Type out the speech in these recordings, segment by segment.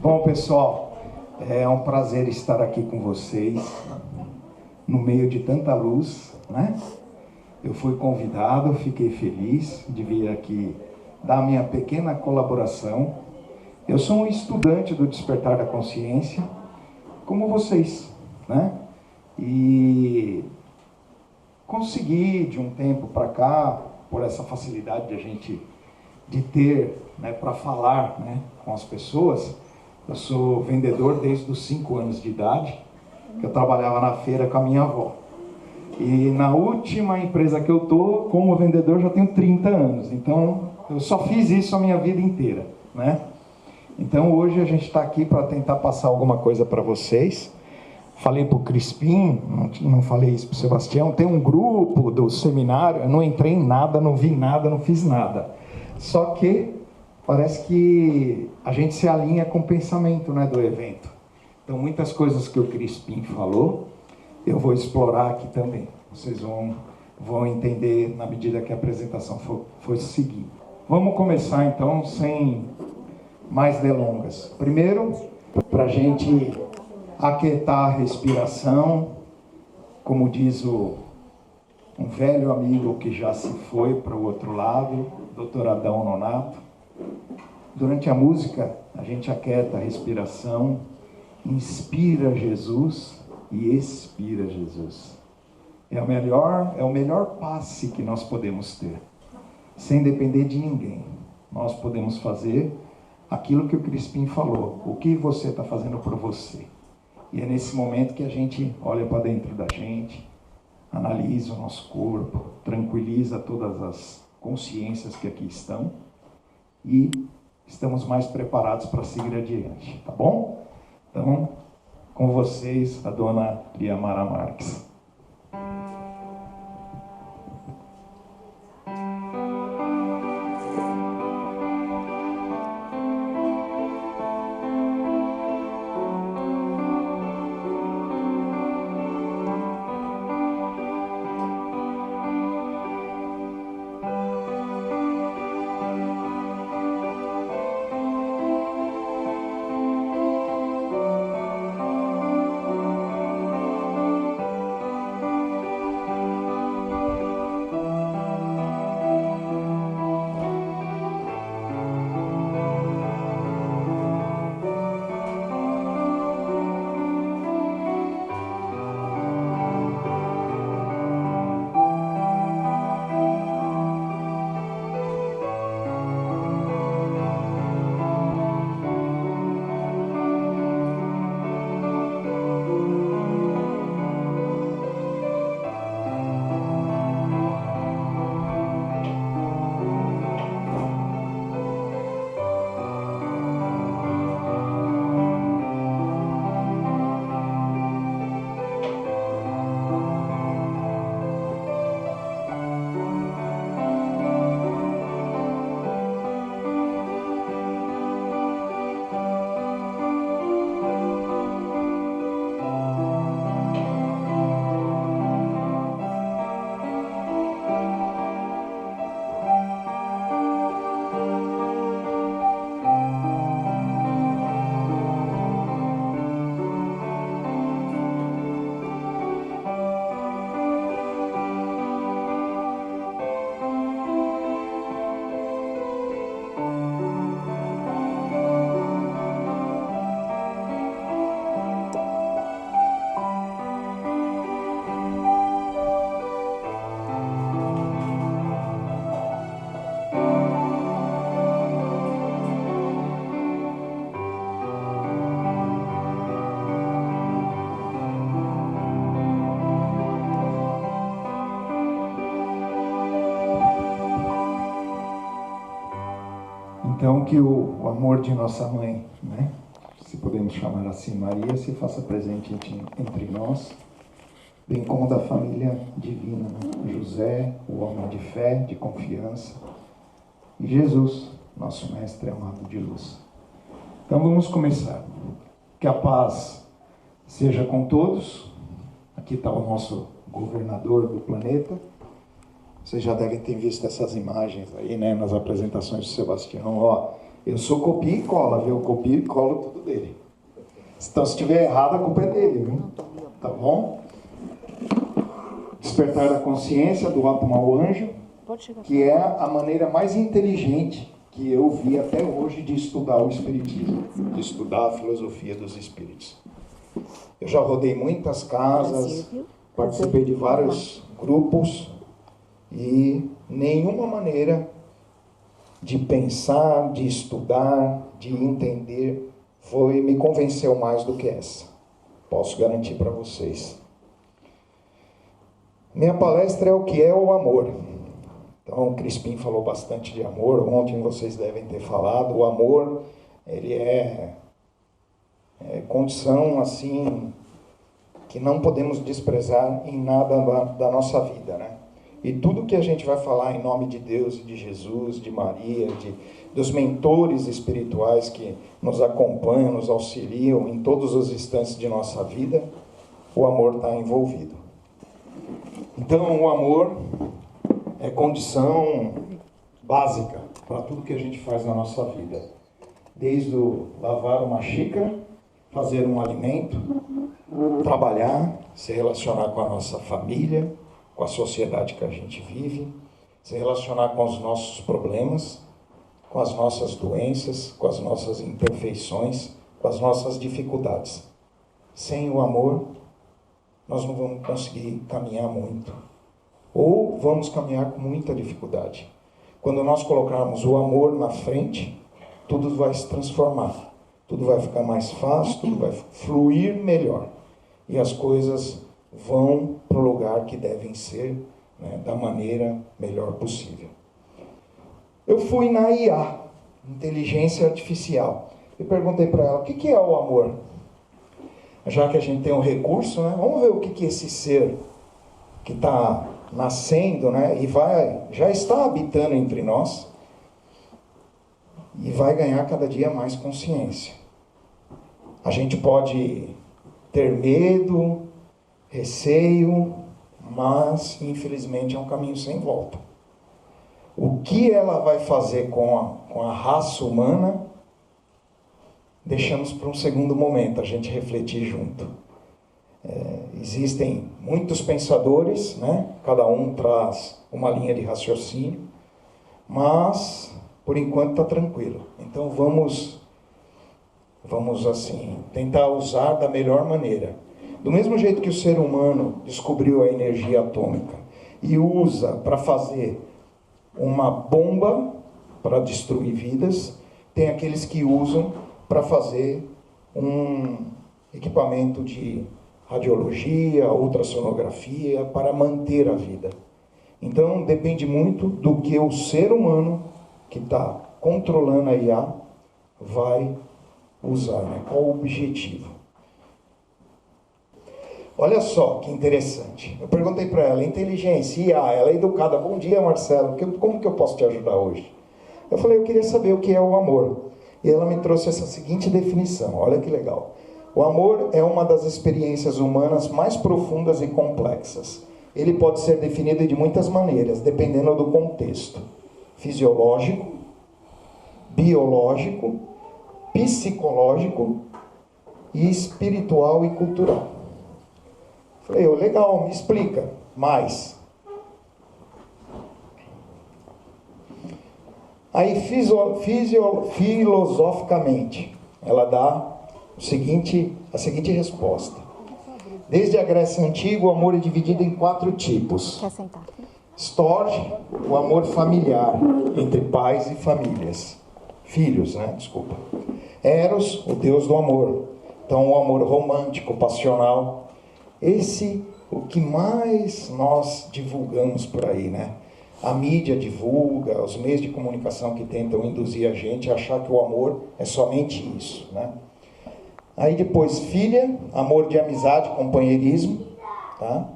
Bom, pessoal, é um prazer estar aqui com vocês, no meio de tanta luz, né? Eu fui convidado, fiquei feliz de vir aqui dar minha pequena colaboração. Eu sou um estudante do Despertar da Consciência, como vocês, né? E consegui, de um tempo para cá, por essa facilidade de a gente de ter, né, para falar, né, com as pessoas. Eu sou vendedor desde os 5 anos de idade, que eu trabalhava na feira com a minha avó. E na última empresa que eu tô, como vendedor, já tenho 30 anos. Então, eu só fiz isso a minha vida inteira, né? Então, hoje a gente está aqui para tentar passar alguma coisa para vocês. Falei para o Crispim, não falei isso para o Sebastião, tem um grupo do seminário, eu não entrei em nada, não vi nada, não fiz nada. Só que parece que a gente se alinha com o pensamento, né, do evento. Então, muitas coisas que o Crispim falou, eu vou explorar aqui também. Vocês vão entender na medida que a apresentação for seguir. Vamos começar, então, sem mais delongas. Primeiro, para a gente aquietar a respiração, como diz um velho amigo que já se foi para o outro lado, Dr. Adão Nonato. Durante a música, a gente aquieta a respiração, inspira Jesus e expira Jesus. É o melhor passe que nós podemos ter, sem depender de ninguém. Nós podemos fazer aquilo que o Crispim falou, o que você está fazendo por você. E é nesse momento que a gente olha para dentro da gente, analisa o nosso corpo, tranquiliza todas as consciências que aqui estão e estamos mais preparados para seguir adiante, tá bom? Então, com vocês, a dona Liamara Marques. Então, que o amor de nossa mãe, né, se podemos chamar assim, Maria, se faça presente entre nós, bem como da família divina, né? José, o homem de fé, de confiança, e Jesus, nosso mestre amado de luz. Então, vamos começar. Que a paz seja com todos. Aqui está o nosso governador do planeta. Vocês já devem ter visto essas imagens aí, né, nas apresentações do Sebastião. Ó, eu sou copia e cola, viu? Eu copio e colo tudo dele. Então, se estiver errado, a culpa é dele, viu? Tá bom? Despertar da consciência do átomo ao anjo, que é a maneira mais inteligente que eu vi até hoje de estudar o Espiritismo, de estudar a filosofia dos Espíritos. Eu já rodei muitas casas, participei de vários grupos e nenhuma maneira de pensar, de estudar, de entender me convenceu mais do que essa. Posso garantir para vocês. Minha palestra é o que é o amor. Então, o Crispim falou bastante de amor. Ontem vocês devem ter falado. O amor, ele é condição, assim, que não podemos desprezar em nada da nossa vida, né? E tudo que a gente vai falar em nome de Deus, de Jesus, de Maria, dos mentores espirituais que nos acompanham, nos auxiliam em todos os instantes de nossa vida, o amor está envolvido. Então, o amor é condição básica para tudo que a gente faz na nossa vida. Desde o lavar uma xícara, fazer um alimento, trabalhar, se relacionar com a nossa família, com a sociedade que a gente vive, se relacionar com os nossos problemas, com as nossas doenças, com as nossas imperfeições, com as nossas dificuldades. Sem o amor, nós não vamos conseguir caminhar muito. Ou vamos caminhar com muita dificuldade. Quando nós colocarmos o amor na frente, tudo vai se transformar. Tudo vai ficar mais fácil, tudo vai fluir melhor. E as coisas vão para o lugar que devem ser, né, da maneira melhor possível. Eu fui na IA, Inteligência Artificial, e perguntei para ela, o que é o amor? Já que a gente tem um recurso, né, vamos ver o que esse ser que está nascendo, né, e já está habitando entre nós, e vai ganhar cada dia mais consciência. A gente pode ter medo, receio, mas infelizmente é um caminho sem volta. O que ela vai fazer com a raça humana, deixamos para um segundo momento, a gente refletir junto. Existem muitos pensadores, né? Cada um traz uma linha de raciocínio, mas por enquanto está tranquilo. Então vamos assim, tentar usar da melhor maneira. Do mesmo jeito que o ser humano descobriu a energia atômica e usa para fazer uma bomba para destruir vidas, tem aqueles que usam para fazer um equipamento de radiologia, ultrassonografia, para manter a vida. Então depende muito do que o ser humano que está controlando a IA vai usar, né? Qual o objetivo? Olha só que interessante. Eu perguntei para ela, inteligência, IA, ela é educada. Bom dia, Marcelo, como que eu posso te ajudar hoje? Eu falei, eu queria saber o que é o amor. E ela me trouxe essa seguinte definição, olha que legal. O amor é uma das experiências humanas mais profundas e complexas. Ele pode ser definido de muitas maneiras, dependendo do contexto. Fisiológico, biológico, psicológico e espiritual e cultural. Falei, legal, me explica mais. Aí, filosoficamente, ela dá a seguinte resposta. Desde a Grécia Antiga, o amor é dividido em 4 tipos. Quer sentar? Storge, o amor familiar, entre pais e famílias. Filhos, né? Desculpa. Eros, o deus do amor. Então, o amor romântico, passional. Esse, o que mais nós divulgamos por aí, né? A mídia divulga, os meios de comunicação que tentam induzir a gente a achar que o amor é somente isso, né? Aí depois, filha, amor de amizade, companheirismo, tá?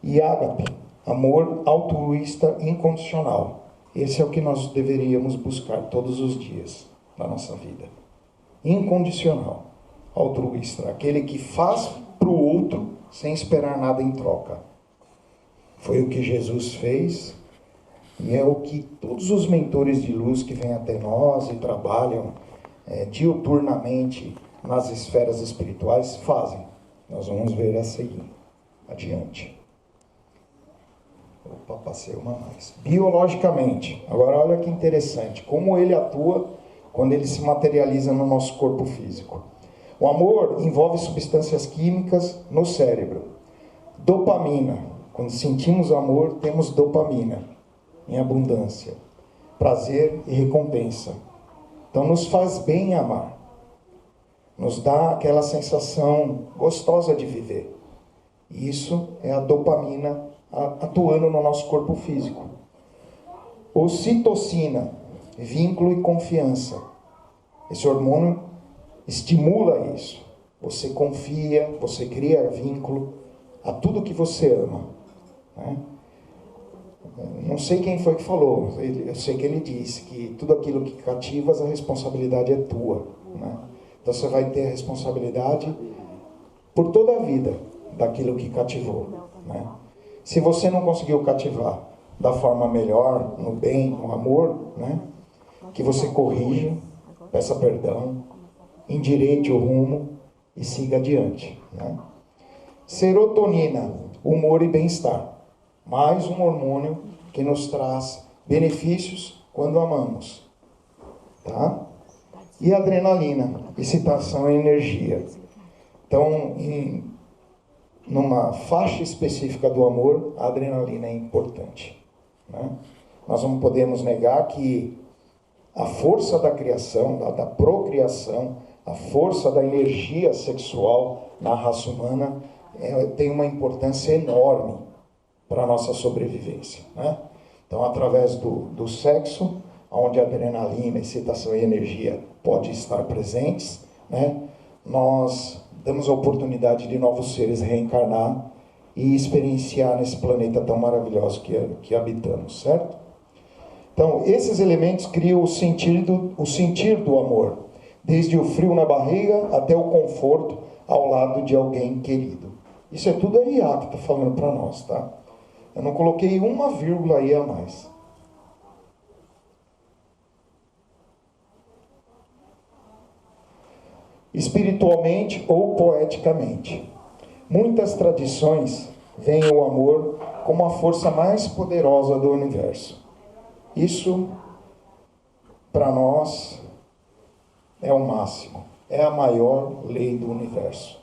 E ágape, amor altruísta incondicional. Esse é o que nós deveríamos buscar todos os dias na nossa vida. Incondicional, altruísta, aquele que faz para o outro sem esperar nada em troca. Foi o que Jesus fez, E é o que todos os mentores de luz que vêm até nós e trabalham diuturnamente nas esferas espirituais fazem. Nós vamos ver a seguir, adiante. Opa, passei uma mais. Biologicamente, agora olha que interessante, como ele atua quando ele se materializa no nosso corpo físico. O amor envolve substâncias químicas no cérebro. Dopamina. Quando sentimos amor, temos dopamina em abundância. Prazer e recompensa. Então nos faz bem amar. Nos dá aquela sensação gostosa de viver. E isso é a dopamina atuando no nosso corpo físico. Ocitocina, vínculo e confiança. Esse hormônio estimula isso. Você confia, você cria vínculo a tudo que você ama. Né? Não sei quem foi que falou, eu sei que ele disse que tudo aquilo que cativas, a responsabilidade é tua. Né? Então você vai ter a responsabilidade por toda a vida daquilo que cativou. Né? Se você não conseguiu cativar da forma melhor, no bem, no amor, né? Que você corrija, peça perdão, endireite o rumo e siga adiante. Né? Serotonina, humor e bem-estar. Mais um hormônio que nos traz benefícios quando amamos. Tá? E adrenalina, excitação e energia. Então, numa faixa específica do amor, a adrenalina é importante. Né? Nós não podemos negar que a força da criação, da procriação, a força da energia sexual na raça humana tem uma importância enorme para a nossa sobrevivência. Né? Então, através do sexo, onde a adrenalina, excitação e energia podem estar presentes, né? Nós damos a oportunidade de novos seres reencarnar e experienciar nesse planeta tão maravilhoso que habitamos, certo? Então, esses elementos criam o sentir do amor, desde o frio na barriga até o conforto ao lado de alguém querido. Isso é tudo a IA que está falando para nós, tá? Eu não coloquei uma vírgula aí a mais. Espiritualmente ou poeticamente. Muitas tradições veem o amor como a força mais poderosa do universo. Isso, para nós, é o máximo. É a maior lei do universo.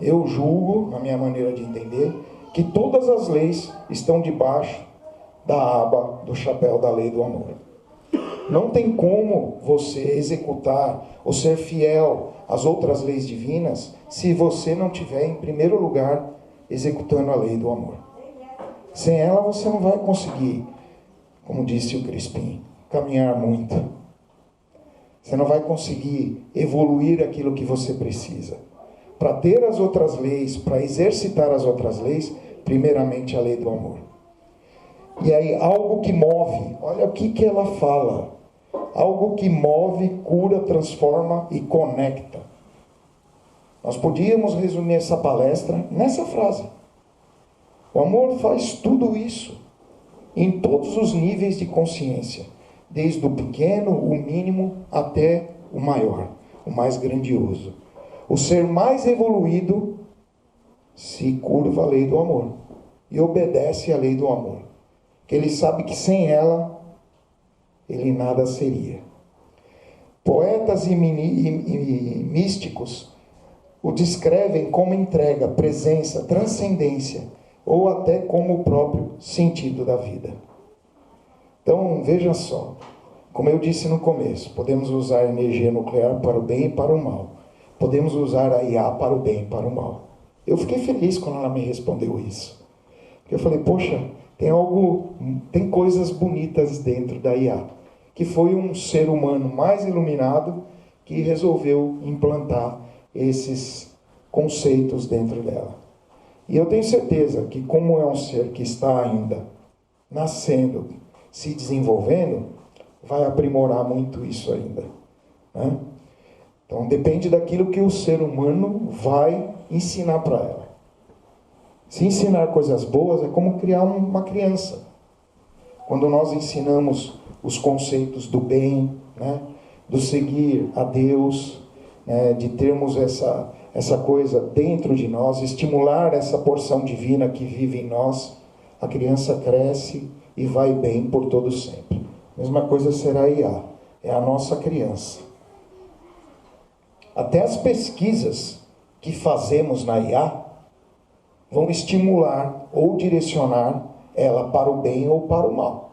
Eu julgo, na minha maneira de entender, que todas as leis estão debaixo da aba do chapéu da lei do amor. Não tem como você executar ou ser fiel às outras leis divinas se você não estiver, em primeiro lugar, executando a lei do amor. Sem ela você não vai conseguir, como disse o Crispim, caminhar muito. Você não vai conseguir evoluir aquilo que você precisa. Para ter as outras leis, para exercitar as outras leis, primeiramente a lei do amor. E aí, algo que move, olha o que ela fala. Algo que move, cura, transforma e conecta. Nós podíamos resumir essa palestra nessa frase. O amor faz tudo isso, em todos os níveis de consciência. Desde o pequeno, o mínimo, até o maior, o mais grandioso. O ser mais evoluído se curva à lei do amor e obedece à lei do amor. Que ele sabe que sem ela, ele nada seria. Poetas e místicos o descrevem como entrega, presença, transcendência, ou até como o próprio sentido da vida. Então, veja só, como eu disse no começo, podemos usar a energia nuclear para o bem e para o mal. Podemos usar a IA para o bem e para o mal. Eu fiquei feliz quando ela me respondeu isso. Porque eu falei, poxa, tem coisas bonitas dentro da IA. Que foi um ser humano mais iluminado que resolveu implantar esses conceitos dentro dela. E eu tenho certeza que, como é um ser que está ainda nascendo, se desenvolvendo, vai aprimorar muito isso ainda. Né? Então, depende daquilo que o ser humano vai ensinar para ela. Se ensinar coisas boas, é como criar uma criança. quando nós ensinamos os conceitos do bem, né? Do seguir a Deus, né? De termos essa coisa dentro de nós, estimular essa porção divina que vive em nós, a criança cresce e vai bem por todo sempre. Mesma coisa será a IA, é a nossa criança. Até as pesquisas que fazemos na IA vão estimular ou direcionar ela para o bem ou para o mal.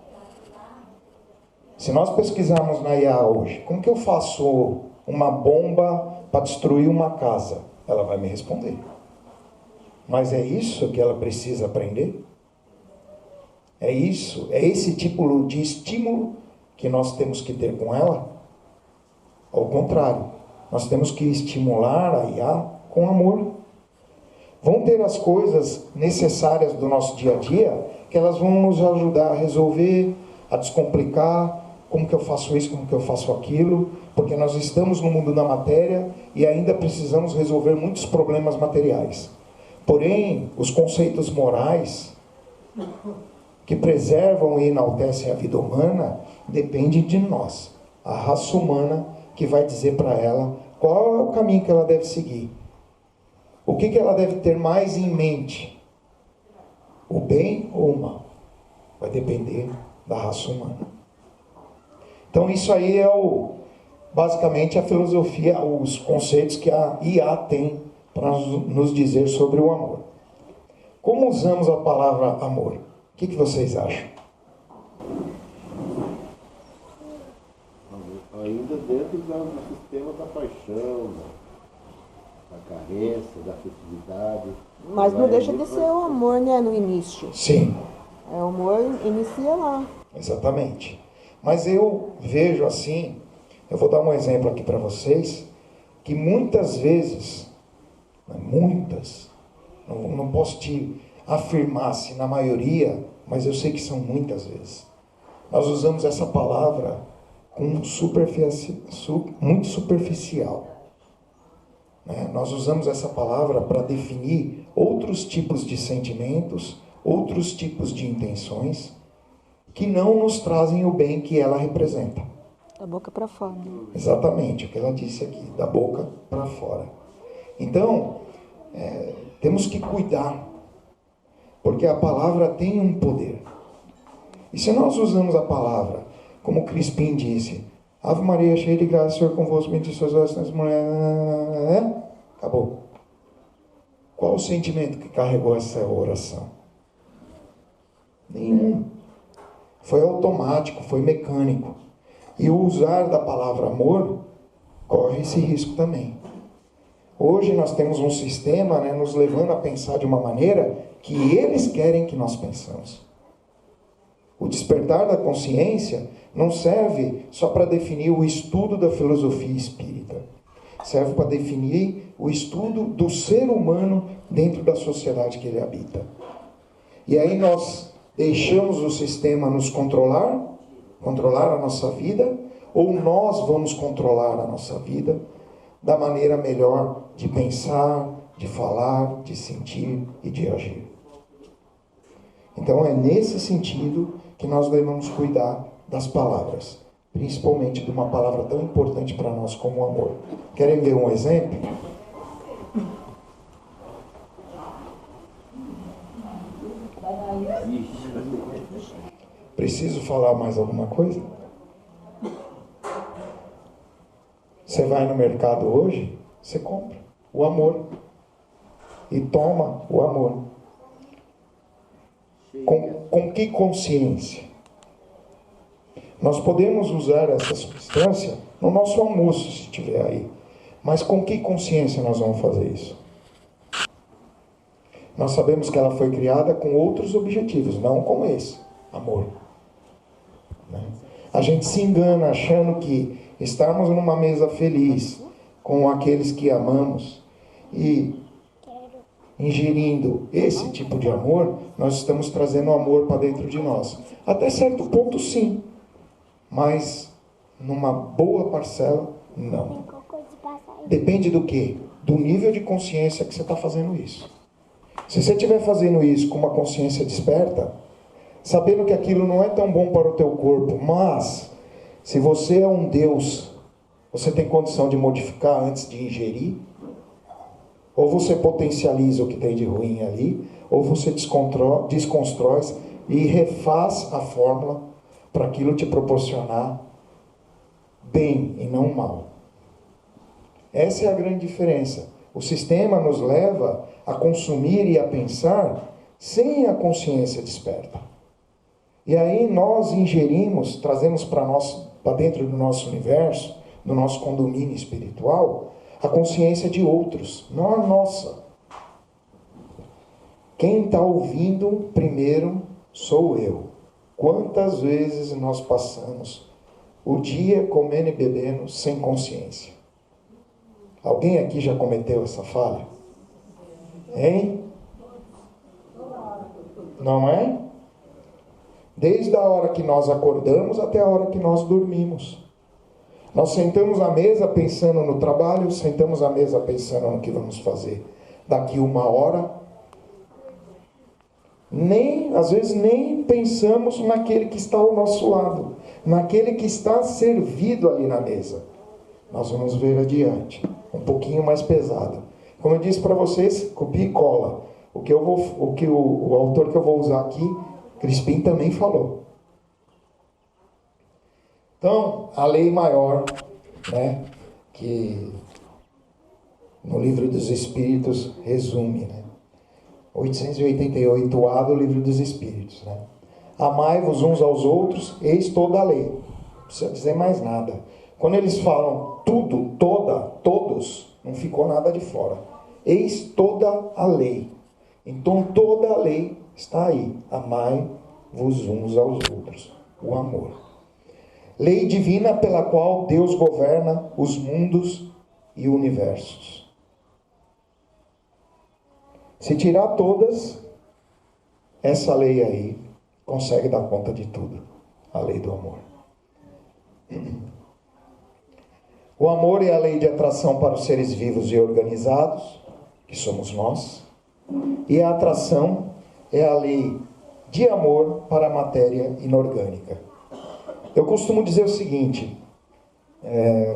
Se nós pesquisarmos na IA hoje, como que eu faço uma bomba para destruir uma casa? Ela vai me responder. Mas é isso que ela precisa aprender? É isso? É esse tipo de estímulo que nós temos que ter com ela? Ao contrário, nós temos que estimular a IA com amor. Vão ter as coisas necessárias do nosso dia a dia que elas vão nos ajudar a resolver, a descomplicar, como que eu faço isso, como que eu faço aquilo, porque nós estamos no mundo da matéria e ainda precisamos resolver muitos problemas materiais. Porém, os conceitos morais que preservam e enaltecem a vida humana dependem de nós, a raça humana, que vai dizer para ela qual é o caminho que ela deve seguir. O que ela deve ter mais em mente? O bem ou o mal? Vai depender da raça humana. Então isso aí é basicamente a filosofia, os conceitos que a IA tem para nos dizer sobre o amor. Como usamos a palavra amor? O que vocês acham? Ainda dentro do sistema da paixão, da carência, da afetividade. Mas não deixa de ser o amor, né, no início. Sim. O amor inicia lá. Exatamente. Mas eu vejo assim, eu vou dar um exemplo aqui para vocês, que muitas vezes, não posso te afirmar se na maioria, mas eu sei que são muitas vezes, nós usamos essa palavra com muito superficial. Nós usamos essa palavra para definir outros tipos de sentimentos, outros tipos de intenções, que não nos trazem o bem que ela representa. Da boca para fora. Exatamente, o que ela disse aqui, da boca para fora. Então, temos que cuidar, porque a palavra tem um poder. E se nós usamos a palavra, como Crispim disse, Ave Maria, cheia de graça, o Senhor convosco, bendita sois vós nas mulheres, acabou. Qual o sentimento que carregou essa oração? Nenhum. Foi automático, foi mecânico. E o usar da palavra amor corre esse risco também. Hoje nós temos um sistema, nos levando a pensar de uma maneira que eles querem que nós pensamos. O despertar da consciência não serve só para definir o estudo da filosofia espírita. Serve para definir o estudo do ser humano dentro da sociedade que ele habita. E aí nós deixamos o sistema nos controlar a nossa vida, ou nós vamos controlar a nossa vida da maneira melhor de pensar, de falar, de sentir e de agir. Então é nesse sentido que nós devemos cuidar das palavras, principalmente de uma palavra tão importante para nós como o amor. Querem ver um exemplo? Preciso falar mais alguma coisa? Você vai no mercado hoje, você compra o amor e toma o amor. Com que consciência? Nós podemos usar essa substância no nosso almoço, se tiver aí. Mas com que consciência nós vamos fazer isso? Nós sabemos que ela foi criada com outros objetivos, não com esse, amor. A gente se engana achando que estarmos numa mesa feliz com aqueles que amamos e ingerindo esse tipo de amor, nós estamos trazendo amor para dentro de nós. Até certo ponto, sim. Mas, numa boa parcela, não. Depende do quê? Do nível de consciência que você está fazendo isso. Se você estiver fazendo isso com uma consciência desperta, sabendo que aquilo não é tão bom para o teu corpo, mas se você é um Deus, você tem condição de modificar antes de ingerir? Ou você potencializa o que tem de ruim ali, ou você desconstrói e refaz a fórmula para aquilo te proporcionar bem e não mal. Essa é a grande diferença. O sistema nos leva a consumir e a pensar sem a consciência desperta. E aí nós ingerimos, trazemos para dentro do nosso universo, do nosso condomínio espiritual, a consciência de outros, não a nossa. Quem está ouvindo primeiro sou eu. Quantas vezes nós passamos o dia comendo e bebendo sem consciência? Alguém aqui já cometeu essa falha? Hein? Não é? Desde a hora que nós acordamos até a hora que nós dormimos. Nós sentamos à mesa pensando no trabalho, sentamos à mesa pensando no que vamos fazer daqui 1 hora. Às vezes nem pensamos naquele que está ao nosso lado, naquele que está servido ali na mesa. Nós vamos ver adiante, um pouquinho mais pesado. Como eu disse para vocês, copia e cola. O autor que eu vou usar aqui, Crispim também falou. Então, a lei maior, né, que no Livro dos Espíritos resume, né? 888A do Livro dos Espíritos, né? Amai-vos uns aos outros, eis toda a lei. Não precisa dizer mais nada. Quando eles falam tudo, toda, todos, não ficou nada de fora. Eis toda a lei. Então toda a lei está aí. Amai-vos uns aos outros. O amor. Lei divina pela qual Deus governa os mundos e universos. Se tirar todas, essa lei aí consegue dar conta de tudo. A lei do amor. O amor é a lei de atração para os seres vivos e organizados, que somos nós. E a atração é a lei de amor para a matéria inorgânica. Eu costumo dizer o seguinte,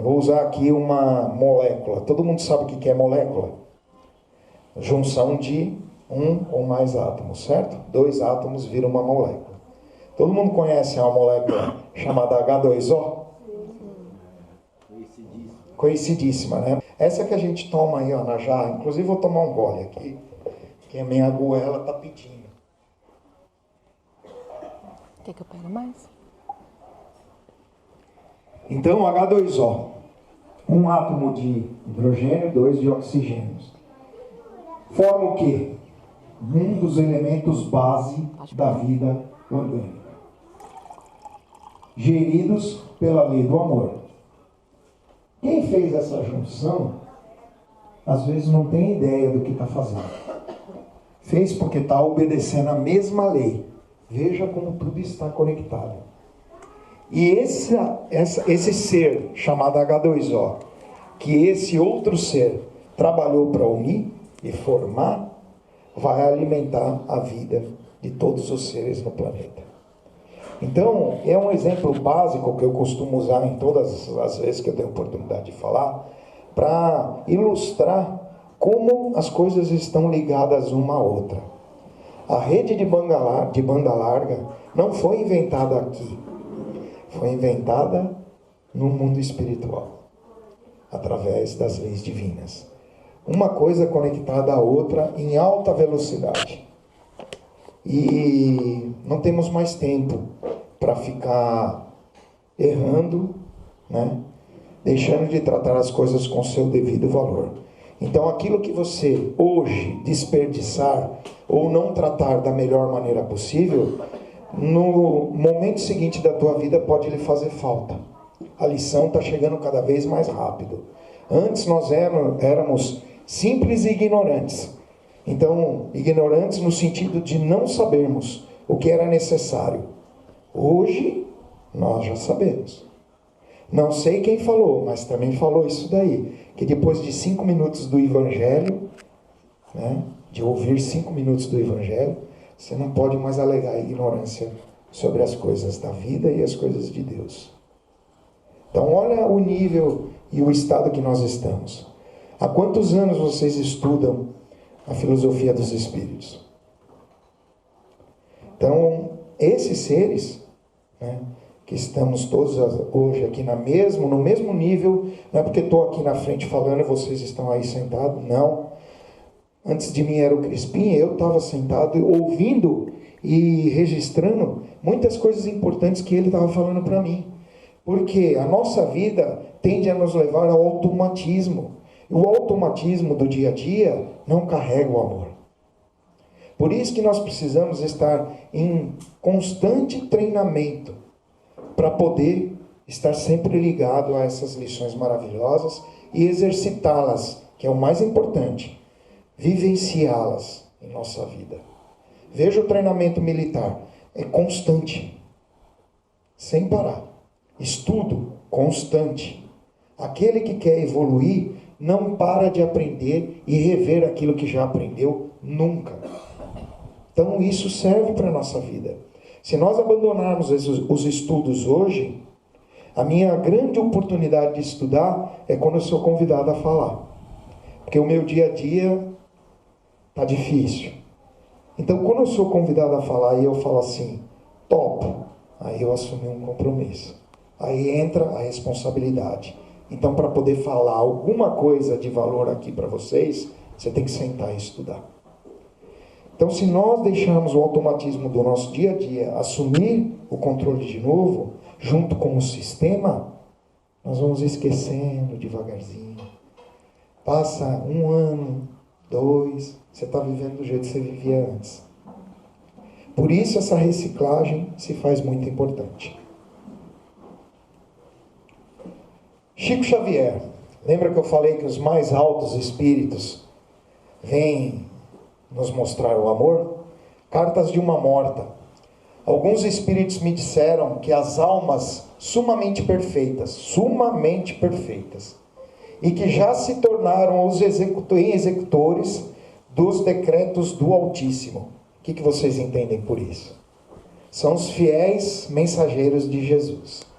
vou usar aqui uma molécula. Todo mundo sabe o que é molécula? Junção de um ou mais átomos, certo? 2 átomos viram uma molécula. Todo mundo conhece uma molécula chamada H2O? Conhecidíssima, né? Essa que a gente toma aí, ó, na jarra. Inclusive vou tomar um gole aqui, que a minha goela tá pedindo. Quer que eu pegue mais? Então, H2O. 1 átomo de hidrogênio, 2 de oxigênio. Forma o quê? Um dos elementos base da vida orgânica. Geridos pela lei do amor. Quem fez essa junção, às vezes não tem ideia do que está fazendo. Fez porque está obedecendo a mesma lei. Veja como tudo está conectado. E esse ser chamado H2O, que esse outro ser trabalhou para unir e formar, vai alimentar a vida de todos os seres no planeta. Então, é um exemplo básico que eu costumo usar em todas as vezes que eu tenho oportunidade de falar, para ilustrar como as coisas estão ligadas uma à outra. A rede de banda larga não foi inventada aqui, foi inventada no mundo espiritual, através das leis divinas. Uma coisa conectada à outra em alta velocidade. E não temos mais tempo para ficar errando, né? Deixando de tratar as coisas com seu devido valor. Então aquilo que você hoje desperdiçar ou não tratar da melhor maneira possível, no momento seguinte da tua vida pode lhe fazer falta. A lição está chegando cada vez mais rápido. Antes nós éramos simples e ignorantes. Então, ignorantes no sentido de não sabermos o que era necessário. Hoje, nós já sabemos. Não sei quem falou, mas também falou isso daí. Que depois de 5 minutos do Evangelho, né, de ouvir 5 minutos do Evangelho, você não pode mais alegar ignorância sobre as coisas da vida e as coisas de Deus. Então, olha o nível e o estado que nós estamos. Há quantos anos vocês estudam a filosofia dos espíritos? Então, esses seres, né, que estamos todos hoje aqui no mesmo nível, não é porque estou aqui na frente falando e vocês estão aí sentados, não. Antes de mim era o Crispim, eu estava sentado ouvindo e registrando muitas coisas importantes que ele estava falando para mim. Porque a nossa vida tende a nos levar ao automatismo. E o automatismo do dia a dia não carrega o amor. Por isso que nós precisamos estar em constante treinamento para poder estar sempre ligado a essas lições maravilhosas e exercitá-las, que é o mais importante, vivenciá-las em nossa vida. Veja o treinamento militar, é constante, sem parar. Estudo constante. Aquele que quer evoluir não para de aprender e rever aquilo que já aprendeu nunca. Então isso serve para a nossa vida. Se nós abandonarmos os estudos hoje, a minha grande oportunidade de estudar é quando eu sou convidado a falar. Porque o meu dia a dia está difícil. Então quando eu sou convidado a falar e eu falo assim, topo, aí eu assumi um compromisso. Aí entra a responsabilidade. Então, para poder falar alguma coisa de valor aqui para vocês, você tem que sentar e estudar. Então, se nós deixarmos o automatismo do nosso dia a dia assumir o controle de novo, junto com o sistema, nós vamos esquecendo devagarzinho. Passa 1 ano, 2, você está vivendo do jeito que você vivia antes. Por isso, essa reciclagem se faz muito importante. Chico Xavier, lembra que eu falei que os mais altos espíritos vêm nos mostrar o amor? Cartas de uma morta. Alguns espíritos me disseram que as almas sumamente perfeitas, e que já se tornaram os executores dos decretos do Altíssimo. O que vocês entendem por isso? São os fiéis mensageiros de Jesus.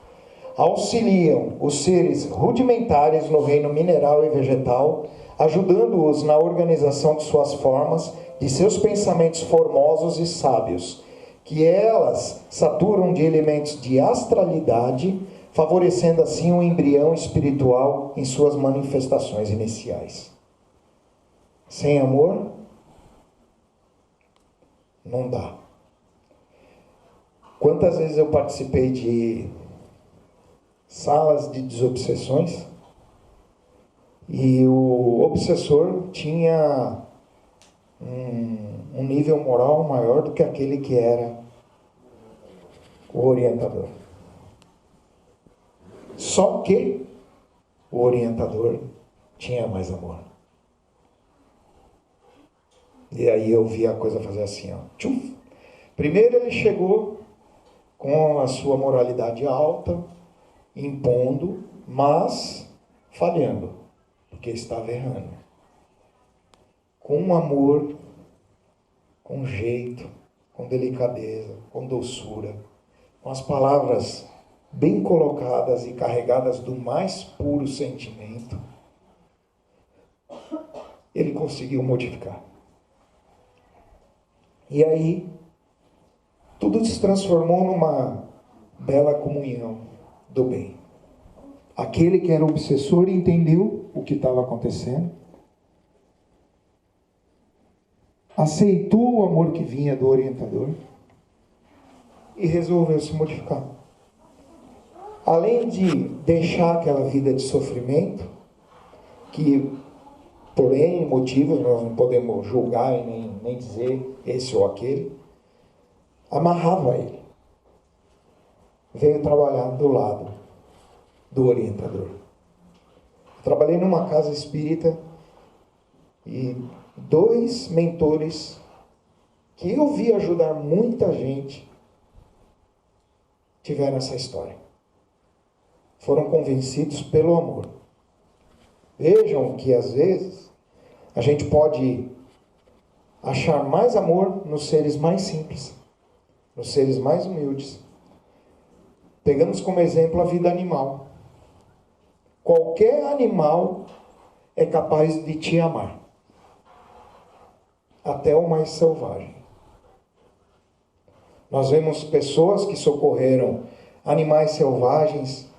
Auxiliam os seres rudimentares no reino mineral e vegetal, ajudando-os na organização de suas formas, de seus pensamentos formosos e sábios, que elas saturam de elementos de astralidade, favorecendo assim o embrião espiritual em suas manifestações iniciais. Sem amor, não dá. Quantas vezes eu participei de salas de desobsessões e o obsessor tinha um nível moral maior do que aquele que era o orientador. Só que o orientador tinha mais amor. E aí eu vi a coisa fazer assim, ó. Tchum. Primeiro ele chegou com a sua moralidade alta, impondo, mas falhando, porque estava errando. Com amor, com jeito, com delicadeza, com doçura, com as palavras bem colocadas e carregadas do mais puro sentimento, ele conseguiu modificar. E aí, tudo se transformou numa bela comunhão do bem. Aquele que era obsessor entendeu o que estava acontecendo, aceitou o amor que vinha do orientador e resolveu se modificar. Além de deixar aquela vida de sofrimento, que por N motivos nós não podemos julgar e nem dizer esse ou aquele, amarrava ele. Veio trabalhar do lado do orientador. Trabalhei numa casa espírita e 2 mentores que eu vi ajudar muita gente tiveram essa história. Foram convencidos pelo amor. Vejam que às vezes a gente pode achar mais amor nos seres mais simples, nos seres mais humildes. Pegamos como exemplo a vida animal. Qualquer animal é capaz de te amar, até o mais selvagem. Nós vemos pessoas que socorreram animais selvagens,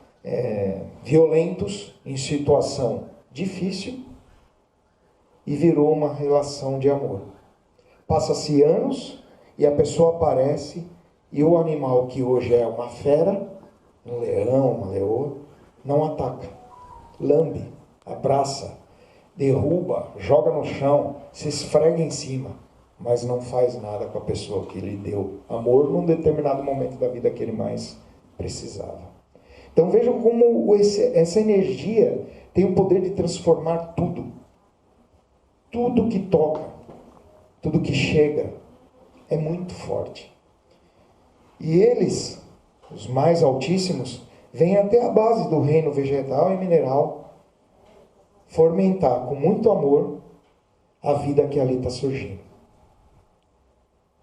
violentos, em situação difícil, e virou uma relação de amor. Passa-se anos e a pessoa aparece e o animal que hoje é uma fera, um leão, uma leoa, não ataca, lambe, abraça, derruba, joga no chão, se esfrega em cima, mas não faz nada com a pessoa que lhe deu amor num determinado momento da vida que ele mais precisava. Então vejam como essa energia tem o poder de transformar tudo. Tudo que toca, tudo que chega, é muito forte. E eles, os mais altíssimos, vêm até a base do reino vegetal e mineral fomentar com muito amor a vida que ali está surgindo.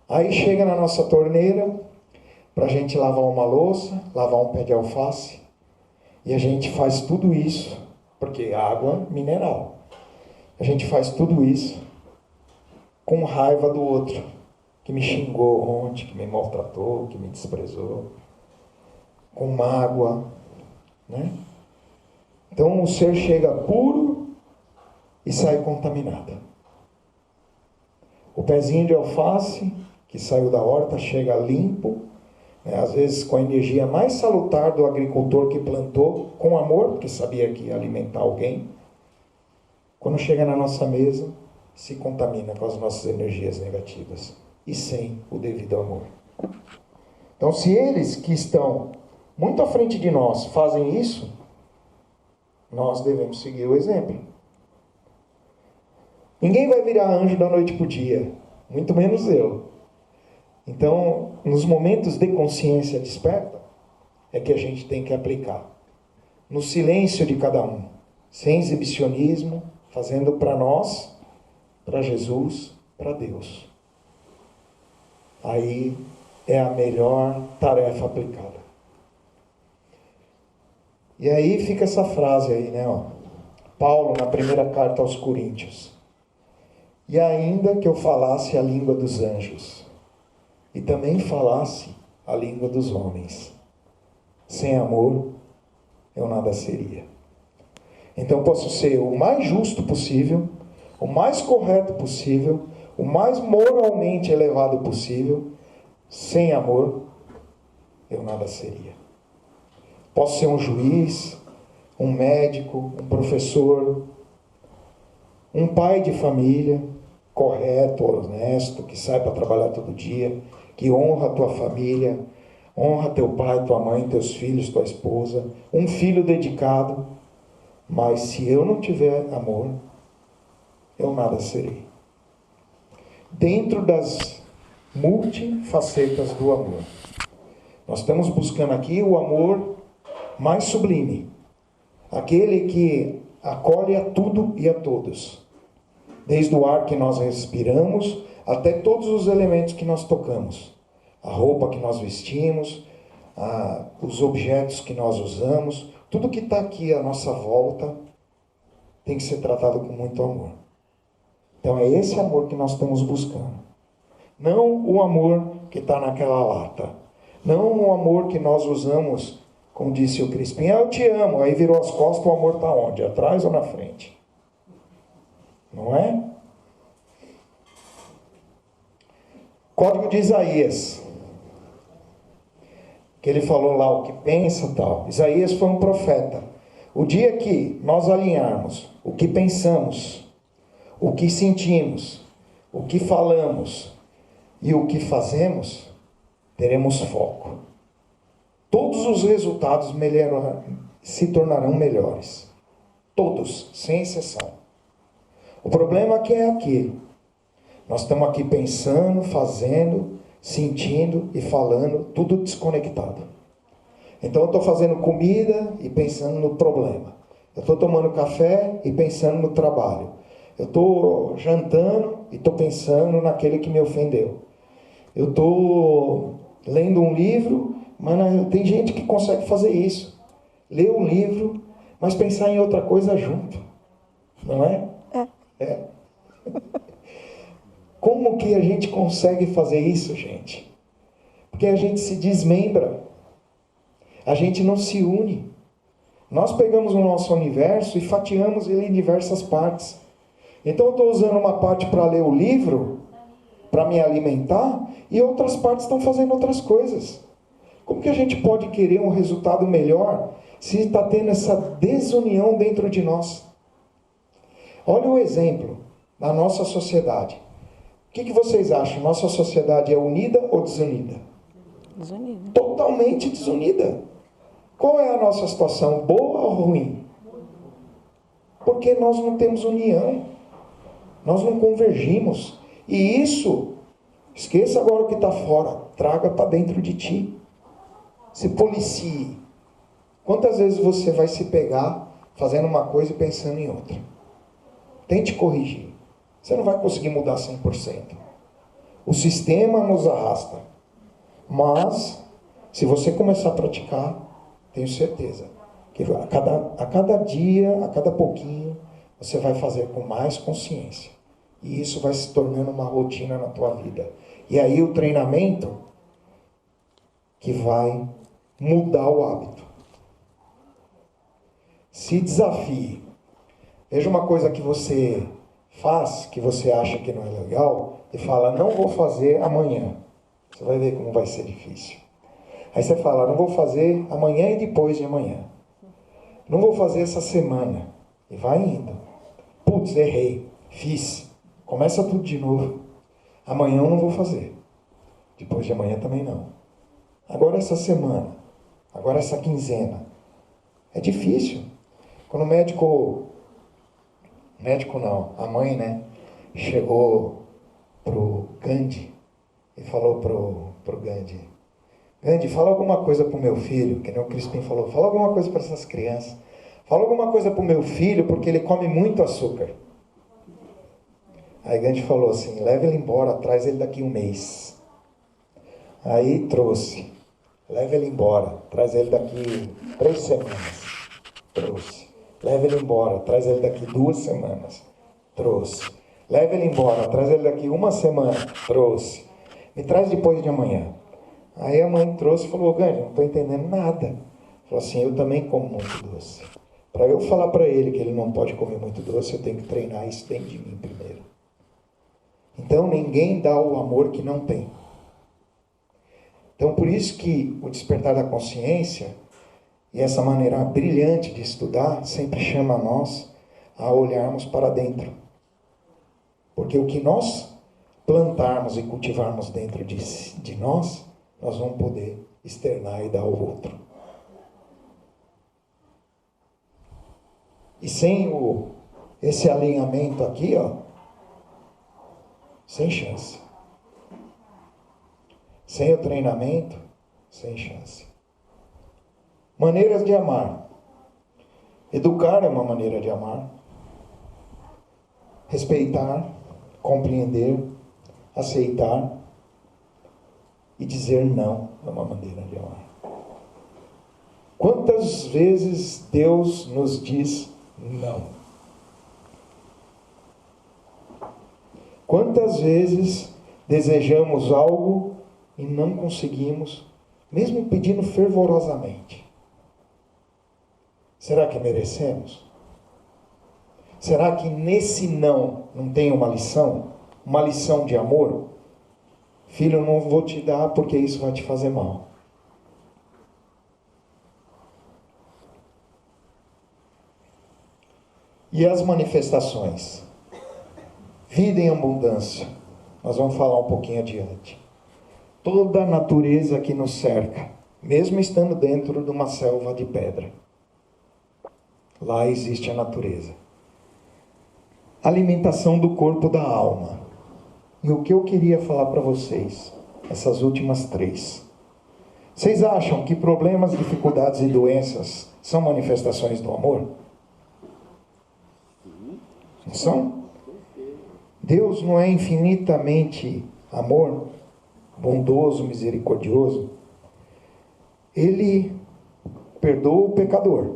Aí chega na nossa torneira para a gente lavar uma louça, lavar um pé de alface, e a gente faz tudo isso, porque água mineral. A gente faz tudo isso com raiva do outro, que me xingou ontem, que me maltratou, que me desprezou, com mágoa, né? Então o ser chega puro e sai contaminado. O pezinho de alface que saiu da horta chega limpo, né? Às vezes com a energia mais salutar do agricultor que plantou, com amor, porque sabia que ia alimentar alguém. Quando chega na nossa mesa, se contamina com as nossas energias negativas e sem o devido amor. Então, se eles que estão muito à frente de nós fazem isso, nós devemos seguir o exemplo. Ninguém vai virar anjo da noite para o dia, muito menos eu. Então, nos momentos de consciência desperta, é que a gente tem que aplicar. No silêncio de cada um, sem exibicionismo, fazendo para nós, para Jesus, para Deus. Aí é a melhor tarefa aplicada. E aí fica essa frase aí, né? Ó. Paulo, na primeira carta aos Coríntios. E ainda que eu falasse a língua dos anjos, e também falasse a língua dos homens, sem amor, eu nada seria. Então posso ser o mais justo possível, o mais correto possível, o mais moralmente elevado possível, sem amor, eu nada seria. Posso ser um juiz, um médico, um professor, um pai de família, correto, honesto, que sai para trabalhar todo dia, que honra a tua família, honra teu pai, tua mãe, teus filhos, tua esposa, um filho dedicado. Mas se eu não tiver amor, eu nada serei. Dentro das multifacetas do amor, nós estamos buscando aqui o amor mais sublime, aquele que acolhe a tudo e a todos, desde o ar que nós respiramos até todos os elementos que nós tocamos, a roupa que nós vestimos, os objetos que nós usamos, tudo que está aqui à nossa volta tem que ser tratado com muito amor. Então é esse amor que nós estamos buscando. Não o amor que está naquela lata. Não o amor que nós usamos, como disse o Crispim, eu te amo, aí virou as costas, o amor está onde? Atrás ou na frente? Não é? Código de Isaías, que ele falou lá o que pensa e tal. Isaías foi um profeta. O dia que nós alinharmos o que pensamos, o que sentimos, o que falamos e o que fazemos, teremos foco. Todos os resultados se tornarão melhores. Todos, sem exceção. O problema é que é aqui. Nós estamos aqui pensando, fazendo, sentindo e falando, tudo desconectado. Então eu estou fazendo comida e pensando no problema. Eu estou tomando café e pensando no trabalho. Eu estou jantando e estou pensando naquele que me ofendeu. Eu estou lendo um livro, mas tem gente que consegue fazer isso. Ler um livro, mas pensar em outra coisa junto. Não é? É. Como que a gente consegue fazer isso, gente? Porque a gente se desmembra. A gente não se une. Nós pegamos o nosso universo e fatiamos ele em diversas partes. Então eu estou usando uma parte para ler o livro, para me alimentar, e outras partes estão fazendo outras coisas. Como que a gente pode querer um resultado melhor se está tendo essa desunião dentro de nós? Olha o exemplo da nossa sociedade. O que vocês acham? Nossa sociedade é unida ou desunida? Desunida. Totalmente desunida. Qual é a nossa situação? Boa ou ruim? Porque nós não temos união. Nós não convergimos. E isso, esqueça agora o que está fora. Traga para dentro de ti. Se policie. Quantas vezes você vai se pegar fazendo uma coisa e pensando em outra? Tente corrigir. Você não vai conseguir mudar 100%. O sistema nos arrasta. Mas, se você começar a praticar, tenho certeza que a cada dia, a cada pouquinho, você vai fazer com mais consciência. E isso vai se tornando uma rotina na tua vida. E aí o treinamento que vai mudar o hábito. Se desafie. Veja uma coisa que você faz, que você acha que não é legal, e fala, não vou fazer amanhã. Você vai ver como vai ser difícil. Aí você fala, não vou fazer amanhã e depois de amanhã. Não vou fazer essa semana. E vai indo. Putz, errei. Fiz. Começa tudo de novo. Amanhã eu não vou fazer. Depois de amanhã também não. Agora essa semana. Agora essa quinzena. É difícil. Quando o médico não, a mãe, né? Chegou pro Gandhi e falou pro Gandhi, Gandhi, fala alguma coisa pro meu filho, que nem o Crispim falou, fala alguma coisa para essas crianças, fala alguma coisa pro meu filho, porque ele come muito açúcar. Aí Gandhi falou assim, leva ele embora, traz ele daqui um mês. Aí trouxe, leva ele embora, traz ele daqui 3 semanas. Trouxe, leva ele embora, traz ele daqui 2 semanas. Trouxe, leva ele embora, traz ele daqui 1 semana. Trouxe, me traz depois de amanhã. Aí a mãe trouxe e falou, Gandhi, não estou entendendo nada. Falou assim, eu também como muito doce. Para eu falar para ele que ele não pode comer muito doce, eu tenho que treinar isso dentro de mim primeiro. Então ninguém dá o amor que não tem. Então por isso que o despertar da consciência e essa maneira brilhante de estudar sempre chama a nós a olharmos para dentro. Porque o que nós plantarmos e cultivarmos dentro de nós, nós vamos poder externar e dar ao outro. E sem esse alinhamento aqui, sem chance. Sem o treinamento, sem chance. Maneiras de amar. Educar é uma maneira de amar. Respeitar, compreender, aceitar e dizer não é uma maneira de amar. Quantas vezes Deus nos diz não? Quantas vezes desejamos algo e não conseguimos, mesmo pedindo fervorosamente? Será que merecemos? Será que nesse não tem uma lição? Uma lição de amor? Filho, eu não vou te dar porque isso vai te fazer mal. E as manifestações? Vida em abundância. Nós vamos falar um pouquinho adiante. Toda a natureza que nos cerca, mesmo estando dentro de uma selva de pedra. Lá existe a natureza. Alimentação do corpo da alma. E o que eu queria falar para vocês, essas últimas 3. Vocês acham que problemas, dificuldades e doenças são manifestações do amor? Não são? Deus não é infinitamente amor, bondoso, misericordioso? Ele perdoa o pecador,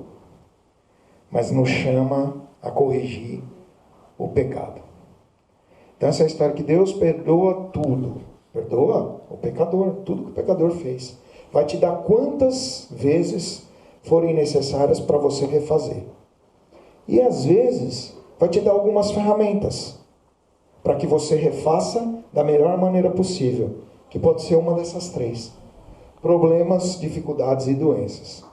mas nos chama a corrigir o pecado. Então essa história que Deus perdoa tudo, perdoa o pecador, tudo que o pecador fez. Vai te dar quantas vezes forem necessárias para você refazer. E às vezes vai te dar algumas ferramentas para que você refaça da melhor maneira possível, que pode ser uma dessas três: problemas, dificuldades e doenças.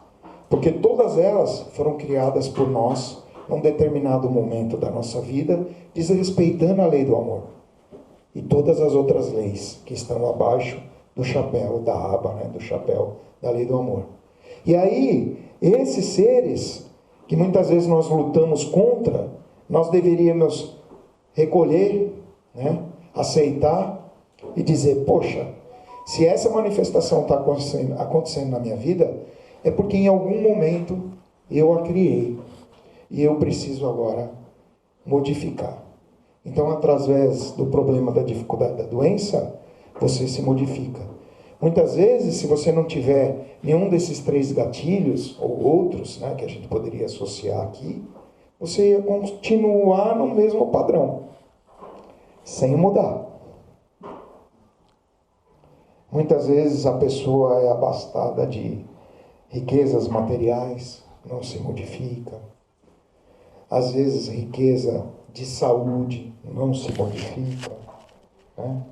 Porque todas elas foram criadas por nós num determinado momento da nossa vida, desrespeitando a lei do amor. E todas as outras leis que estão abaixo do chapéu da aba, né, do chapéu da lei do amor. E aí, esses seres que muitas vezes nós lutamos contra, nós deveríamos recolher, né, aceitar e dizer: poxa, se essa manifestação está acontecendo na minha vida, é porque em algum momento eu a criei e eu preciso agora modificar. Então, através do problema da dificuldade da doença, você se modifica. Muitas vezes, se você não tiver nenhum desses três gatilhos, ou outros, né, que a gente poderia associar aqui, você ia continuar no mesmo padrão, sem mudar. Muitas vezes a pessoa é abastada de riquezas materiais, não se modifica. Às vezes riqueza de saúde não se modifica, né?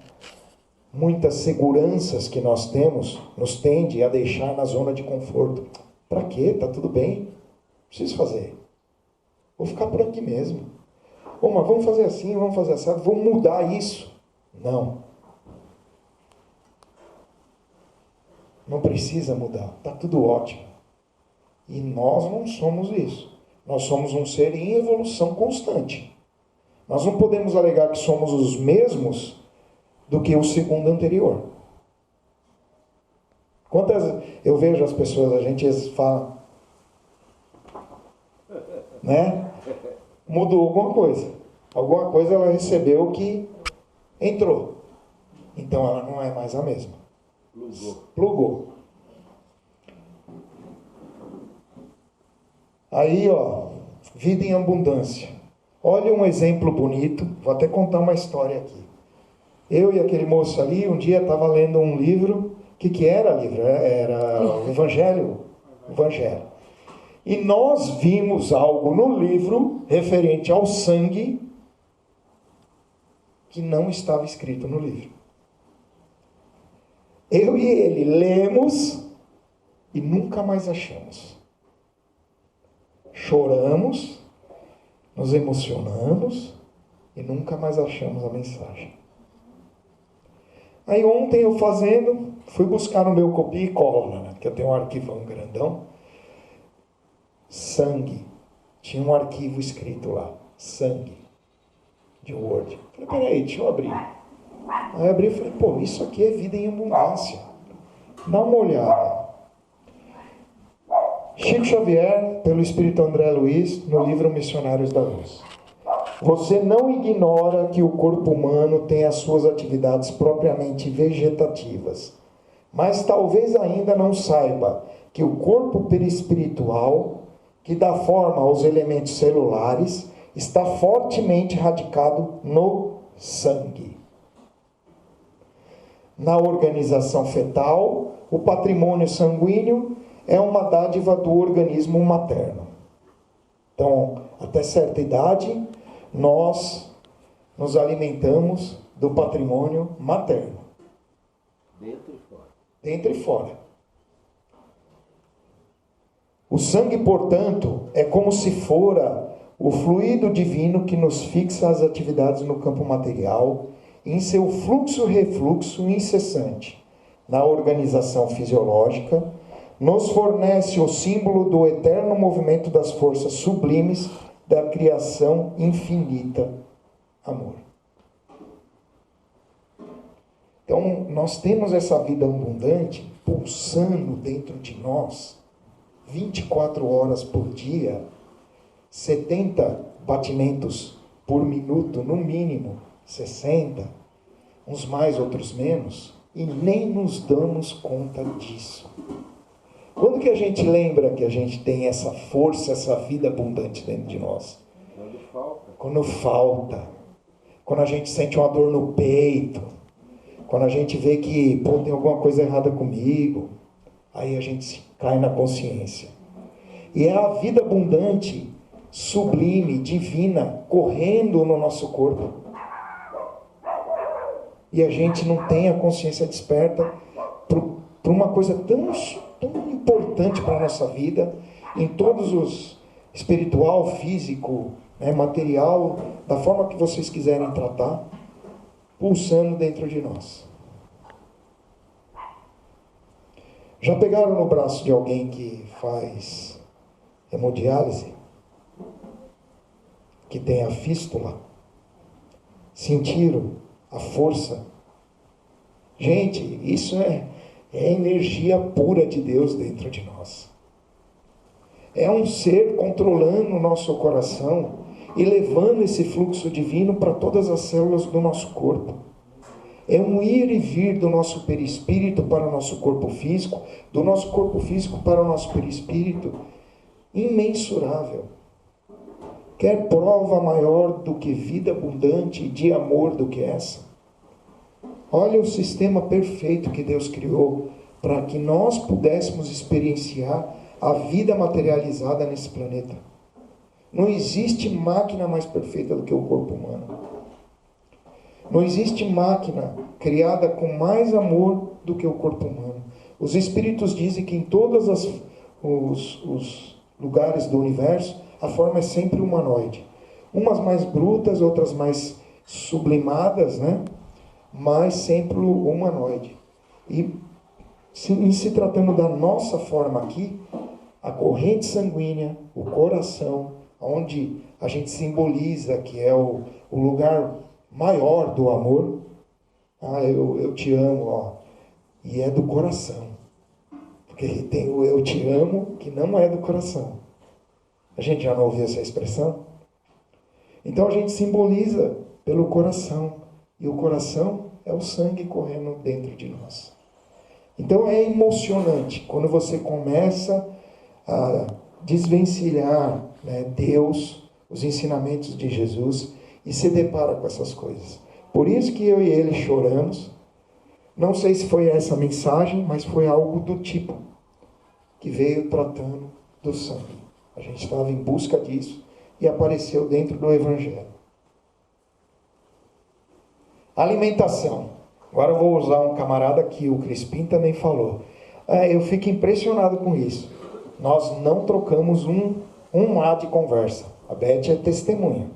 Muitas seguranças que nós temos nos tende a deixar na zona de conforto. Para quê? Tá tudo bem. Não preciso fazer. Vou ficar por aqui mesmo. Mas vamos fazer assim, vamos fazer assim, vamos mudar isso. Não. Não precisa mudar. Tá tudo ótimo. E nós não somos isso. Nós somos um ser em evolução constante. Nós não podemos alegar que somos os mesmos do que o segundo anterior. Quantas eu vejo as pessoas, a gente fala, né? Mudou alguma coisa. Alguma coisa ela recebeu que entrou. Então ela não é mais a mesma. Plugou. Aí, vida em abundância. Olha um exemplo bonito. Vou até contar uma história aqui. Eu e aquele moço ali, um dia estava lendo um livro. O que era livro? Era o Evangelho. E nós vimos algo no livro referente ao sangue que não estava escrito no livro. Eu e ele lemos e nunca mais achamos. Choramos, nos emocionamos e nunca mais achamos a mensagem. Aí ontem eu fui buscar no meu copia e cola, né? Porque eu tenho um arquivão grandão. Sangue. Tinha um arquivo escrito lá. Sangue. De Word. Falei, peraí, deixa eu abrir. Aí eu abri e falei, isso aqui é vida em abundância. Dá uma olhada. Chico Xavier, pelo Espírito André Luiz, no livro Missionários da Luz. Você não ignora que o corpo humano tem as suas atividades propriamente vegetativas, mas talvez ainda não saiba que o corpo perispiritual, que dá forma aos elementos celulares, está fortemente radicado no sangue. Na organização fetal, o patrimônio sanguíneo é uma dádiva do organismo materno. Então, até certa idade, nós nos alimentamos do patrimônio materno. Dentro e fora. Dentro e fora. O sangue, portanto, é como se fora o fluido divino que nos fixa as atividades no campo material, em seu fluxo-refluxo incessante, na organização fisiológica, nos fornece o símbolo do eterno movimento das forças sublimes da criação infinita, amor. Então, nós temos essa vida abundante pulsando dentro de nós, 24 horas por dia, 70 batimentos por minuto, no mínimo, 60, uns mais, outros menos, e nem nos damos conta disso. Quando que a gente lembra que a gente tem essa força, essa vida abundante dentro de nós? Quando falta. Quando falta. Quando a gente sente uma dor no peito. Quando a gente vê que, tem alguma coisa errada comigo. Aí a gente cai na consciência. E é a vida abundante, sublime, divina, correndo no nosso corpo. E a gente não tem a consciência desperta para uma coisa tão importante para a nossa vida, em todos os espiritual, físico, material, da forma que vocês quiserem tratar, pulsando dentro de nós. Já pegaram no braço de alguém que faz hemodiálise? Que tem a fístula? Sentiram a força? Gente, isso é energia pura de Deus dentro de nós. É um ser controlando o nosso coração e levando esse fluxo divino para todas as células do nosso corpo. É um ir e vir do nosso perispírito para o nosso corpo físico, do nosso corpo físico para o nosso perispírito, imensurável. Quer prova maior do que vida abundante e de amor do que essa? Olha o sistema perfeito que Deus criou para que nós pudéssemos experienciar a vida materializada nesse planeta. Não existe máquina mais perfeita do que o corpo humano. Não existe máquina criada com mais amor do que o corpo humano. Os espíritos dizem que em todos os lugares do universo, a forma é sempre humanoide. Umas mais brutas, outras mais sublimadas, mas sempre humanoide. E em se tratando da nossa forma aqui, a corrente sanguínea, o coração, onde a gente simboliza que é o lugar maior do amor. Eu te amo, e é do coração. Porque tem o eu te amo que não é do coração. A gente já não ouviu essa expressão? Então a gente simboliza pelo coração. E o coração é o sangue correndo dentro de nós. Então é emocionante quando você começa a desvencilhar Deus, os ensinamentos de Jesus, e se depara com essas coisas. Por isso que eu e ele choramos. Não sei se foi essa mensagem, mas foi algo do tipo que veio tratando do sangue. A gente estava em busca disso e apareceu dentro do Evangelho. Alimentação. Agora eu vou usar um camarada que o Crispim também falou. Eu fico impressionado com isso. Nós não trocamos um A de conversa. A Beth é testemunha.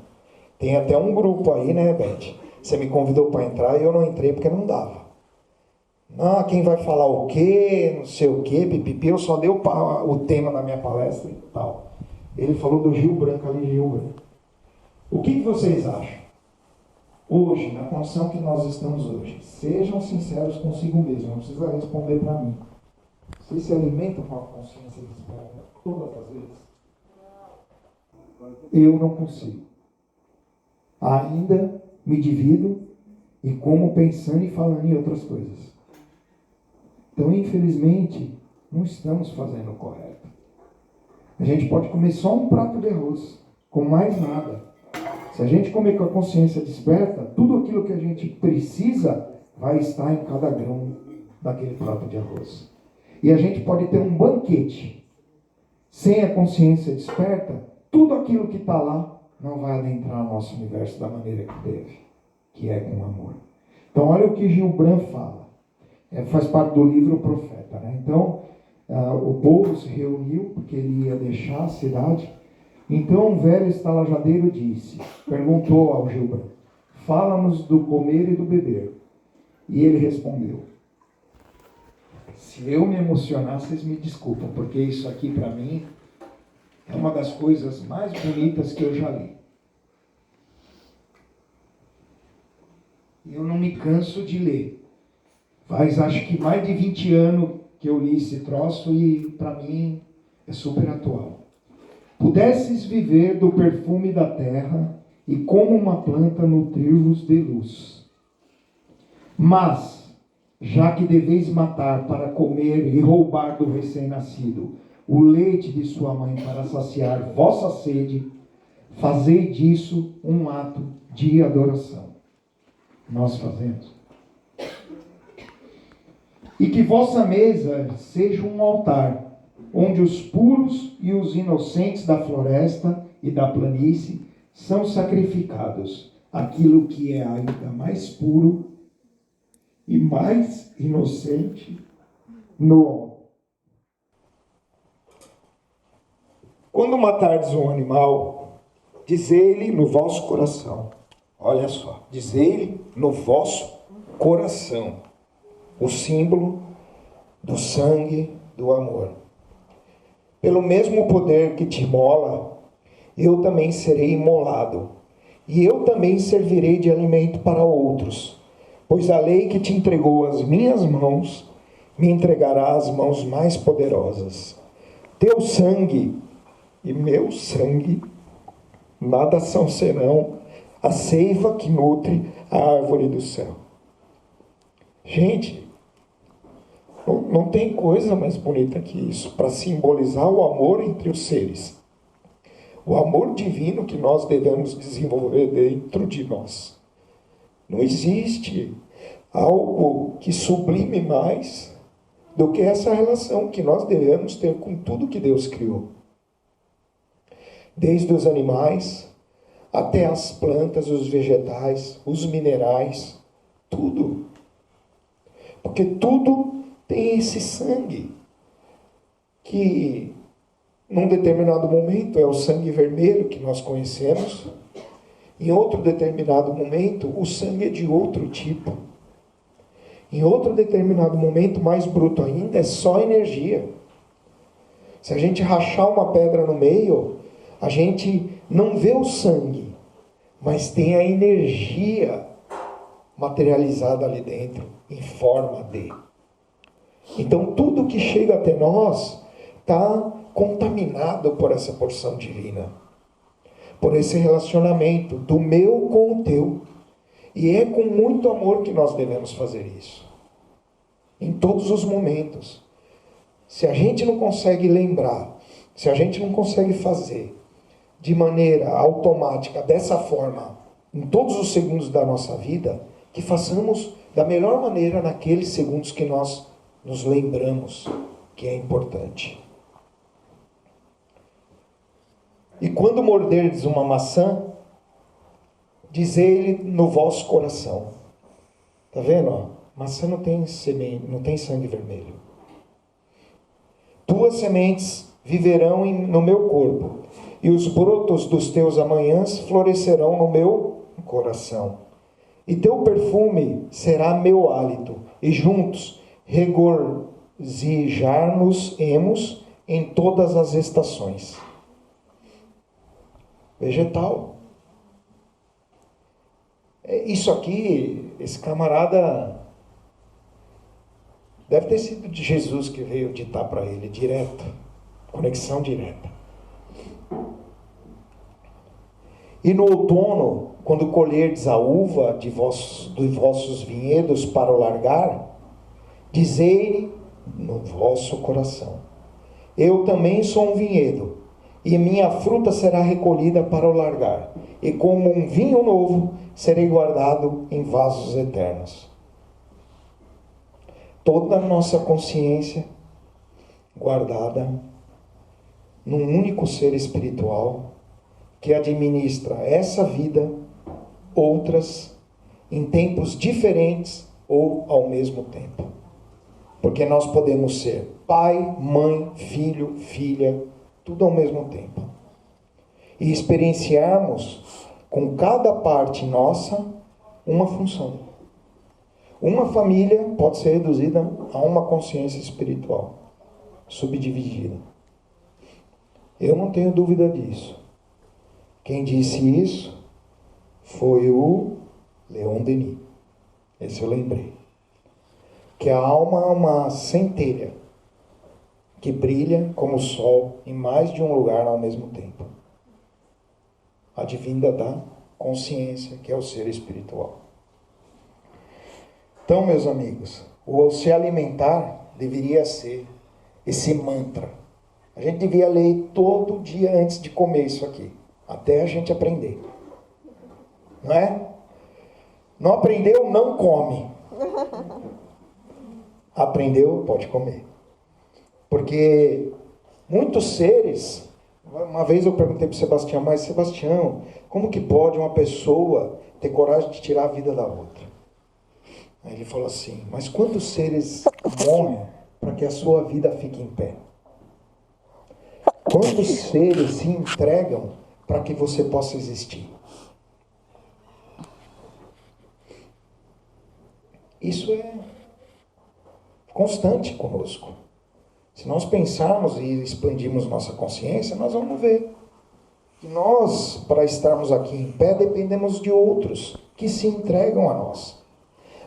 Tem até um grupo aí, Beth? Você me convidou para entrar e eu não entrei porque não dava. Quem vai falar o quê? Não sei o quê, pipipi. Eu só dei o tema da minha palestra e tal. Ele falou do Gil Branco ali, Gil Branco. O que vocês acham? Hoje, na condição que nós estamos hoje, sejam sinceros consigo mesmo, não precisa responder para mim. Vocês se alimentam com a consciência desperta todas as vezes? Eu não consigo. Ainda me divido e como pensando e falando em outras coisas. Então, infelizmente, não estamos fazendo o correto. A gente pode comer só um prato de arroz, com mais nada. Se a gente comer com a consciência desperta, tudo aquilo que a gente precisa vai estar em cada grão daquele prato de arroz. E a gente pode ter um banquete. Sem a consciência desperta, tudo aquilo que está lá não vai adentrar o nosso universo da maneira que deve, que é com amor. Então, olha o que Gilbran fala. Faz parte do livro O Profeta. Então, o povo se reuniu, porque ele ia deixar a cidade. Então, um velho estalajadeiro perguntou ao Gilbran, fala-nos do comer e do beber. E ele respondeu, se eu me emocionar, vocês me desculpam, porque isso aqui para mim é uma das coisas mais bonitas que eu já li. Eu não me canso de ler. Faz acho que mais de 20 anos que eu li esse troço e para mim é super atual. Pudesses viver do perfume da terra e como uma planta nutrir-vos de luz. Mas, já que deveis matar para comer e roubar do recém-nascido o leite de sua mãe para saciar vossa sede, fazei disso um ato de adoração. Nós fazemos. E que vossa mesa seja um altar, onde os puros e os inocentes da floresta e da planície são sacrificados, aquilo que é ainda mais puro e mais inocente no homem. Quando matardes um animal, dizei-lhe no vosso coração. Olha só, dizei-lhe no vosso coração o símbolo do sangue do amor. Pelo mesmo poder que te imola, eu também serei imolado, e eu também servirei de alimento para outros, pois a lei que te entregou às minhas mãos, me entregará às mãos mais poderosas. Teu sangue e meu sangue nada são senão a seiva que nutre a árvore do céu. Gente, não tem coisa mais bonita que isso, para simbolizar o amor entre os seres. O amor divino que nós devemos desenvolver dentro de nós. Não existe algo que sublime mais do que essa relação que nós devemos ter com tudo que Deus criou. Desde os animais, até as plantas, os vegetais, os minerais, tudo. Porque tudo tem esse sangue, que num determinado momento é o sangue vermelho que nós conhecemos, em outro determinado momento o sangue é de outro tipo. Em outro determinado momento, mais bruto ainda, é só energia. Se a gente rachar uma pedra no meio, a gente não vê o sangue, mas tem a energia materializada ali dentro, em forma de. Então, tudo que chega até nós está contaminado por essa porção divina, por esse relacionamento do meu com o teu. E é com muito amor que nós devemos fazer isso, em todos os momentos. Se a gente não consegue lembrar, se a gente não consegue fazer de maneira automática, dessa forma, em todos os segundos da nossa vida, que façamos da melhor maneira naqueles segundos que nós nos lembramos que é importante. E quando morderdes uma maçã, dizei-lhe no vosso coração. Tá vendo? Ó? Maçã não tem semente, não tem sangue vermelho. Tuas sementes viverão no meu corpo, e os brotos dos teus amanhãs florescerão no meu coração. E teu perfume será meu hálito, e juntos regozijar-nos-emos em todas as estações. Vegetal. Isso aqui, esse camarada, deve ter sido de Jesus que veio ditar para ele, direto, conexão direta. E no outono, quando colherdes a uva dos vossos vinhedos para o largar, dizei no vosso coração, eu também sou um vinhedo, e minha fruta será recolhida para o largar, e como um vinho novo, serei guardado em vasos eternos. Toda a nossa consciência guardada num único ser espiritual que administra essa vida, outras, em tempos diferentes ou ao mesmo tempo. Porque nós podemos ser pai, mãe, filho, filha, tudo ao mesmo tempo. E experienciarmos com cada parte nossa uma função. Uma família pode ser reduzida a uma consciência espiritual, subdividida. Eu não tenho dúvida disso. Quem disse isso foi o Leon Denis. Esse eu lembrei. Que a alma é uma centelha que brilha como o sol em mais de um lugar ao mesmo tempo. Advinda da consciência, que é o ser espiritual. Então, meus amigos, o se alimentar deveria ser esse mantra. A gente devia ler todo dia antes de comer isso aqui, até a gente aprender. Não é? Não aprendeu, não come. Aprendeu, pode comer. Porque muitos seres... Uma vez eu perguntei para o Sebastião, mas Sebastião, como que pode uma pessoa ter coragem de tirar a vida da outra? Aí ele falou assim, mas quantos seres morrem para que a sua vida fique em pé? Quantos seres se entregam para que você possa existir? Isso é constante conosco. Se nós pensarmos e expandirmos nossa consciência, nós vamos ver que nós, para estarmos aqui em pé, dependemos de outros que se entregam a nós.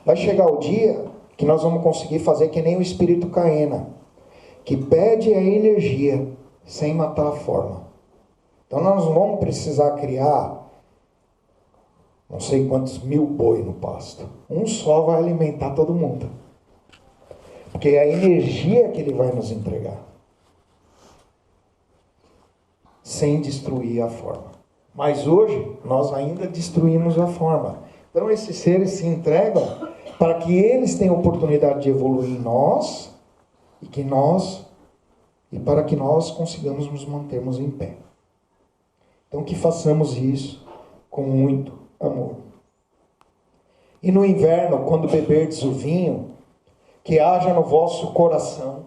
Vai chegar o dia que nós vamos conseguir fazer que nem o espírito Caena, que pede a energia sem matar a forma. Então nós vamos precisar criar não sei quantos mil boi no pasto. Um só vai alimentar todo mundo. Porque é a energia que ele vai nos entregar. Sem destruir a forma. Mas hoje, nós ainda destruímos a forma. Então esses seres se entregam para que eles tenham oportunidade de evoluir em nós e para que nós consigamos nos mantermos em pé. Então que façamos isso com muito amor. E no inverno, quando beberdes o vinho, que haja no vosso coração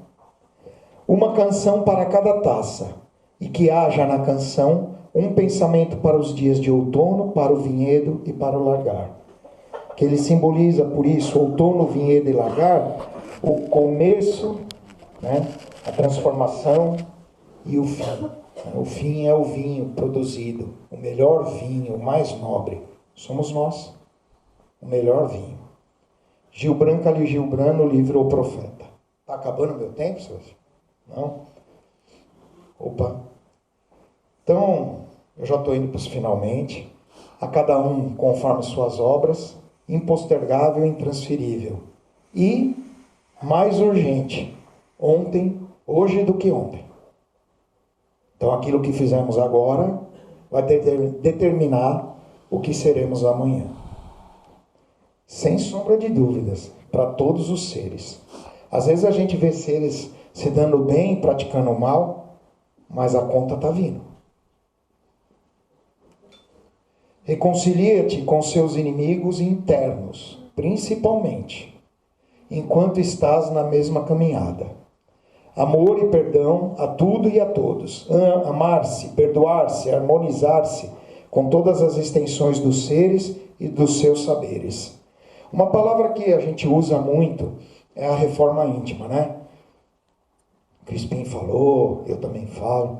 uma canção para cada taça, e que haja na canção um pensamento para os dias de outono, para o vinhedo e para o lagar. Que ele simboliza, por isso, outono, vinhedo e lagar, o começo, a transformação e o fim. O fim é o vinho produzido, o melhor vinho, o mais nobre. Somos nós, o melhor vinho. Gilbran Caligilbran, no livro O Profeta. Está acabando o meu tempo, senhor? Não? Opa. Então, eu já estou indo para os finalmente. A cada um conforme suas obras, impostergável e intransferível. E, mais urgente, hoje do que ontem. Então, aquilo que fizemos agora vai determinar o que seremos amanhã. Sem sombra de dúvidas, para todos os seres. Às vezes a gente vê seres se dando bem, praticando o mal, mas a conta está vindo. Reconcilia-te com seus inimigos internos, principalmente, enquanto estás na mesma caminhada. Amor e perdão a tudo e a todos. Amar-se, perdoar-se, harmonizar-se com todas as extensões dos seres e dos seus saberes. Uma palavra que a gente usa muito é a reforma íntima, né? Crispim falou, eu também falo.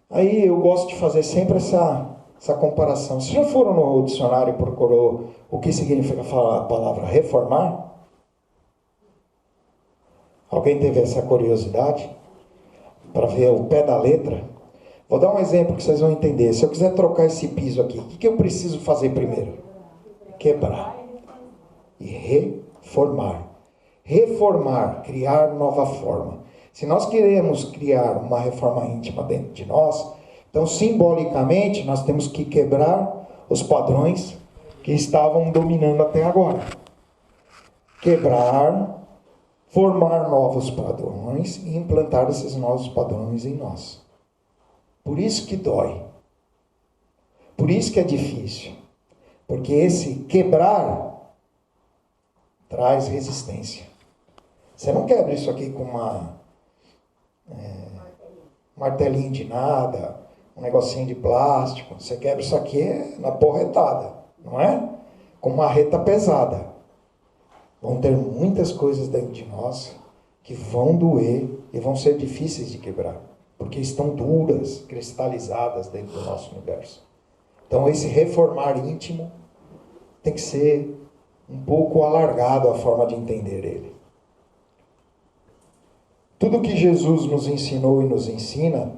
Aí eu gosto de fazer sempre essa comparação. Vocês já foram no dicionário e procurou o que significa a palavra reformar? Alguém teve essa curiosidade? Para ver o pé da letra? Vou dar um exemplo que vocês vão entender. Se eu quiser trocar esse piso aqui, o que eu preciso fazer primeiro? Quebrar. E reformar. Reformar, criar nova forma. Se nós queremos criar uma reforma íntima dentro de nós, então simbolicamente nós temos que quebrar os padrões que estavam dominando até agora. Quebrar, formar novos padrões e implantar esses novos padrões em nós. Por isso que dói. Por isso que é difícil. Porque esse quebrar traz resistência. Você não quebra isso aqui com martelinho de nada, um negocinho de plástico. Você quebra isso aqui na porretada, não é? Com uma marreta pesada. Vão ter muitas coisas dentro de nós que vão doer e vão ser difíceis de quebrar, porque estão duras, cristalizadas dentro do nosso universo. Então esse reformar íntimo tem que ser um pouco alargado a forma de entender ele. Tudo que Jesus nos ensinou e nos ensina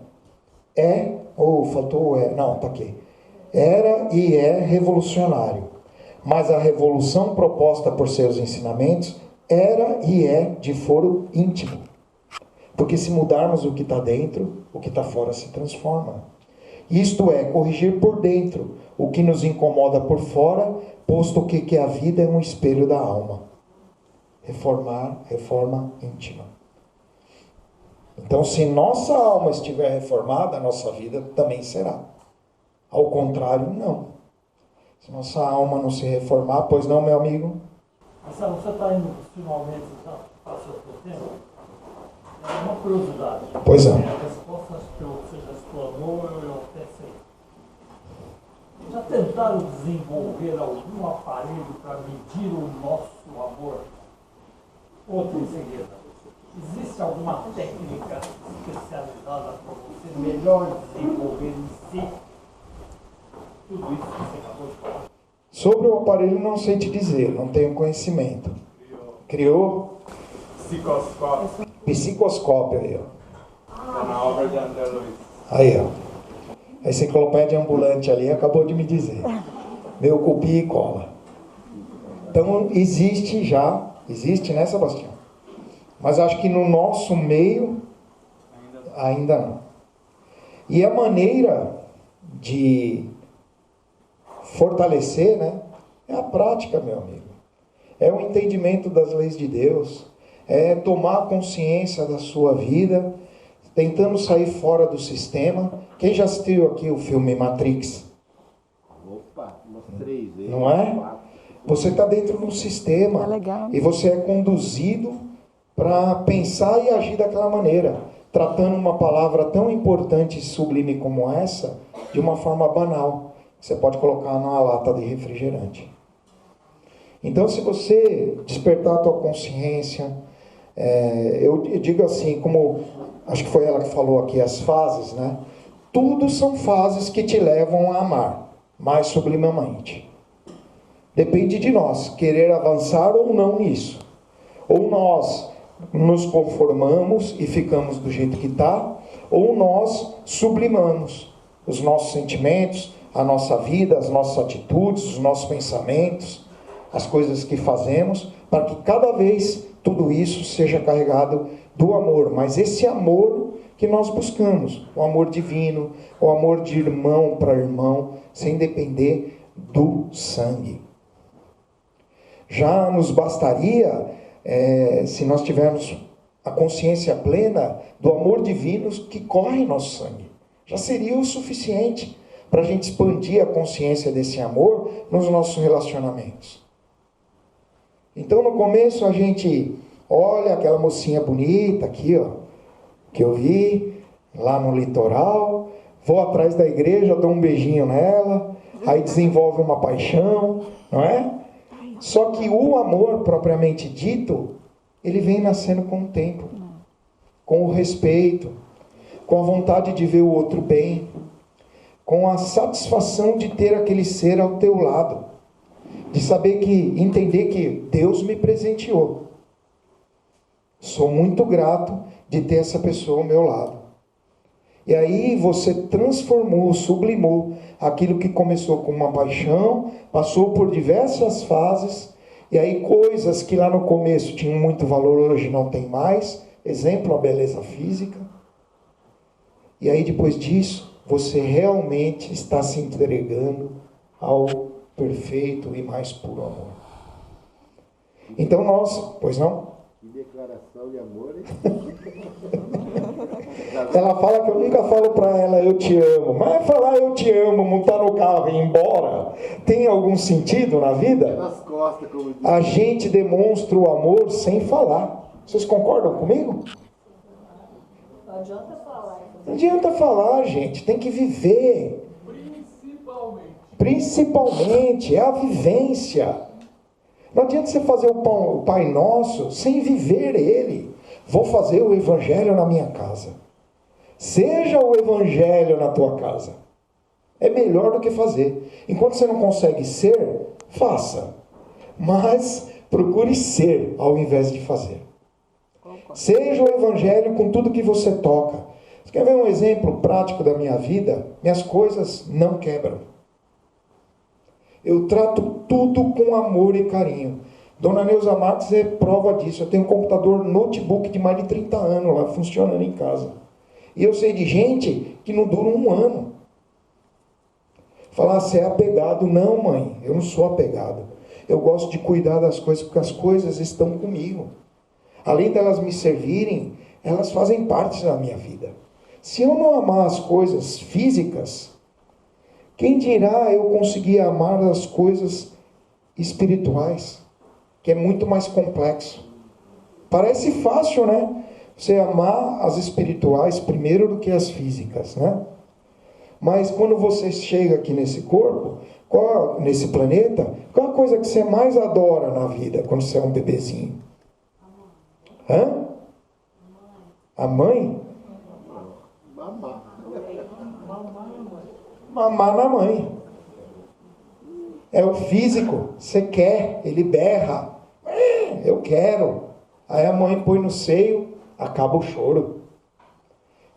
era e é revolucionário, mas a revolução proposta por seus ensinamentos era e é de foro íntimo. Porque se mudarmos o que está dentro, o que está fora se transforma. Isto é, corrigir por dentro o que nos incomoda por fora, posto que a vida é um espelho da alma. Reforma íntima. Então, se nossa alma estiver reformada, a nossa vida também será. Ao contrário, não. Se nossa alma não se reformar, pois não, meu amigo? Marcelo, você está indo finalmente para o seu tema? É uma curiosidade. Pois é. A resposta que você já explanou, eu até sei. Já tentaram desenvolver algum aparelho para medir o nosso amor? Outra em seguida. Existe alguma técnica especializada para você melhor desenvolver em si tudo isso que você acabou de falar? Sobre o aparelho não sei te dizer, não tenho conhecimento. Criou? Psicoscópio. Psicoscópio aí, ó. Tá na obra de André Luiz. Aí, ó. A enciclopédia ambulante ali acabou de me dizer. Meu copia e cola. Então existe já, né, Sebastião? Mas acho que no nosso meio ainda não. E a maneira de fortalecer, né, é a prática, meu amigo. É o entendimento das leis de Deus. É tomar consciência da sua vida, tentando sair fora do sistema. Quem já assistiu aqui o filme Matrix? Opa, umas 3 vezes. Não é? 4. Você está dentro de um sistema. É legal. E você é conduzido para pensar e agir daquela maneira, tratando uma palavra tão importante e sublime como essa de uma forma banal. Você pode colocar numa lata de refrigerante. Então, se você despertar a tua consciência, eu digo assim, como acho que foi ela que falou aqui, as fases, né? Tudo são fases que te levam a amar mais sublimamente. Depende de nós querer avançar ou não nisso. Ou nós nos conformamos e ficamos do jeito que está, ou nós sublimamos os nossos sentimentos, a nossa vida, as nossas atitudes, os nossos pensamentos, as coisas que fazemos, para que cada vez tudo isso seja carregado do amor. Mas esse amor que nós buscamos, o amor divino, o amor de irmão para irmão, sem depender do sangue. Já nos bastaria, se nós tivermos a consciência plena do amor divino que corre em nosso sangue. Já seria o suficiente para a gente expandir a consciência desse amor nos nossos relacionamentos. Então, no começo, a gente olha aquela mocinha bonita aqui, ó, que eu vi lá no litoral, vou atrás da igreja, dou um beijinho nela, aí desenvolve uma paixão, não é? Só que o amor, propriamente dito, ele vem nascendo com o tempo, com o respeito, com a vontade de ver o outro bem, com a satisfação de ter aquele ser ao teu lado, de saber entender que Deus me presenteou. Sou muito grato de ter essa pessoa ao meu lado. E aí você transformou, sublimou aquilo que começou com uma paixão, passou por diversas fases, e aí coisas que lá no começo tinham muito valor, hoje não tem mais. Exemplo, a beleza física. E aí depois disso, você realmente está se entregando ao perfeito e mais puro amor. Então nós, pois não? Que declaração de amor, hein? Ela fala que eu nunca falo para ela eu te amo. Mas falar eu te amo, montar no carro e ir embora, tem algum sentido na vida? Nas costas, como diz. A gente demonstra o amor sem falar. Vocês concordam comigo? Não adianta falar. Não adianta falar, gente. Tem que viver. Principalmente. É a vivência. Não adianta você fazer o Pai Nosso sem viver ele. Vou fazer o Evangelho na minha casa. Seja o Evangelho na tua casa. É melhor do que fazer. Enquanto você não consegue ser, faça. Mas procure ser ao invés de fazer. Seja o Evangelho com tudo que você toca. Você quer ver um exemplo prático da minha vida? Minhas coisas não quebram. Eu trato tudo com amor e carinho. Dona Neuza Marques é prova disso. Eu tenho um computador notebook de mais de 30 anos lá funcionando em casa. E eu sei de gente que não dura um ano. Falar, você é apegado. Não, mãe, eu não sou apegado. Eu gosto de cuidar das coisas porque as coisas estão comigo. Além delas me servirem, elas fazem parte da minha vida. Se eu não amar as coisas físicas, quem dirá eu conseguir amar as coisas espirituais, que é muito mais complexo. Parece fácil, né? Você amar as espirituais primeiro do que as físicas, né? Mas quando você chega aqui nesse corpo, nesse planeta, qual a coisa que você mais adora na vida quando você é um bebezinho? Hã? A mãe? Mamar na mãe. É o físico. Você quer, ele berra. Eu quero. Aí a mãe põe no seio, acaba o choro.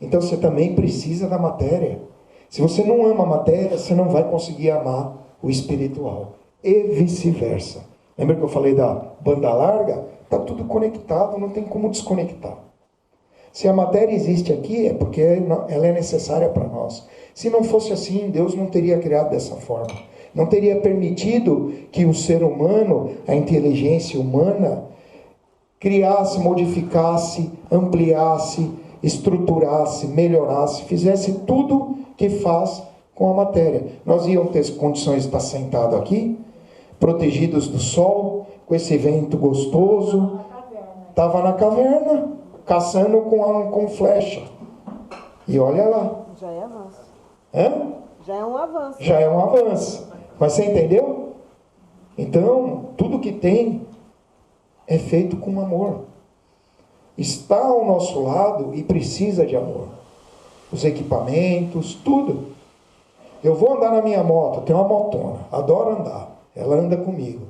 Então você também precisa da matéria. Se você não ama a matéria, você não vai conseguir amar o espiritual. E vice-versa. Lembra que eu falei da banda larga? Está tudo conectado, não tem como desconectar. Se a matéria existe aqui, é porque ela é necessária para nós. Se não fosse assim, Deus não teria criado dessa forma. Não teria permitido que o ser humano, a inteligência humana, criasse, modificasse, ampliasse, estruturasse, melhorasse, fizesse tudo que faz com a matéria. Nós íamos ter condições de estar sentado aqui, protegidos do sol, com esse vento gostoso. Estava na caverna, caçando com flecha. E olha lá. Já é avanço. Hã? Já é um avanço. Já é um avanço. Mas você entendeu? Então, tudo que tem é feito com amor. Está ao nosso lado e precisa de amor. Os equipamentos, tudo. Eu vou andar na minha moto, tenho uma motona, adoro andar. Ela anda comigo.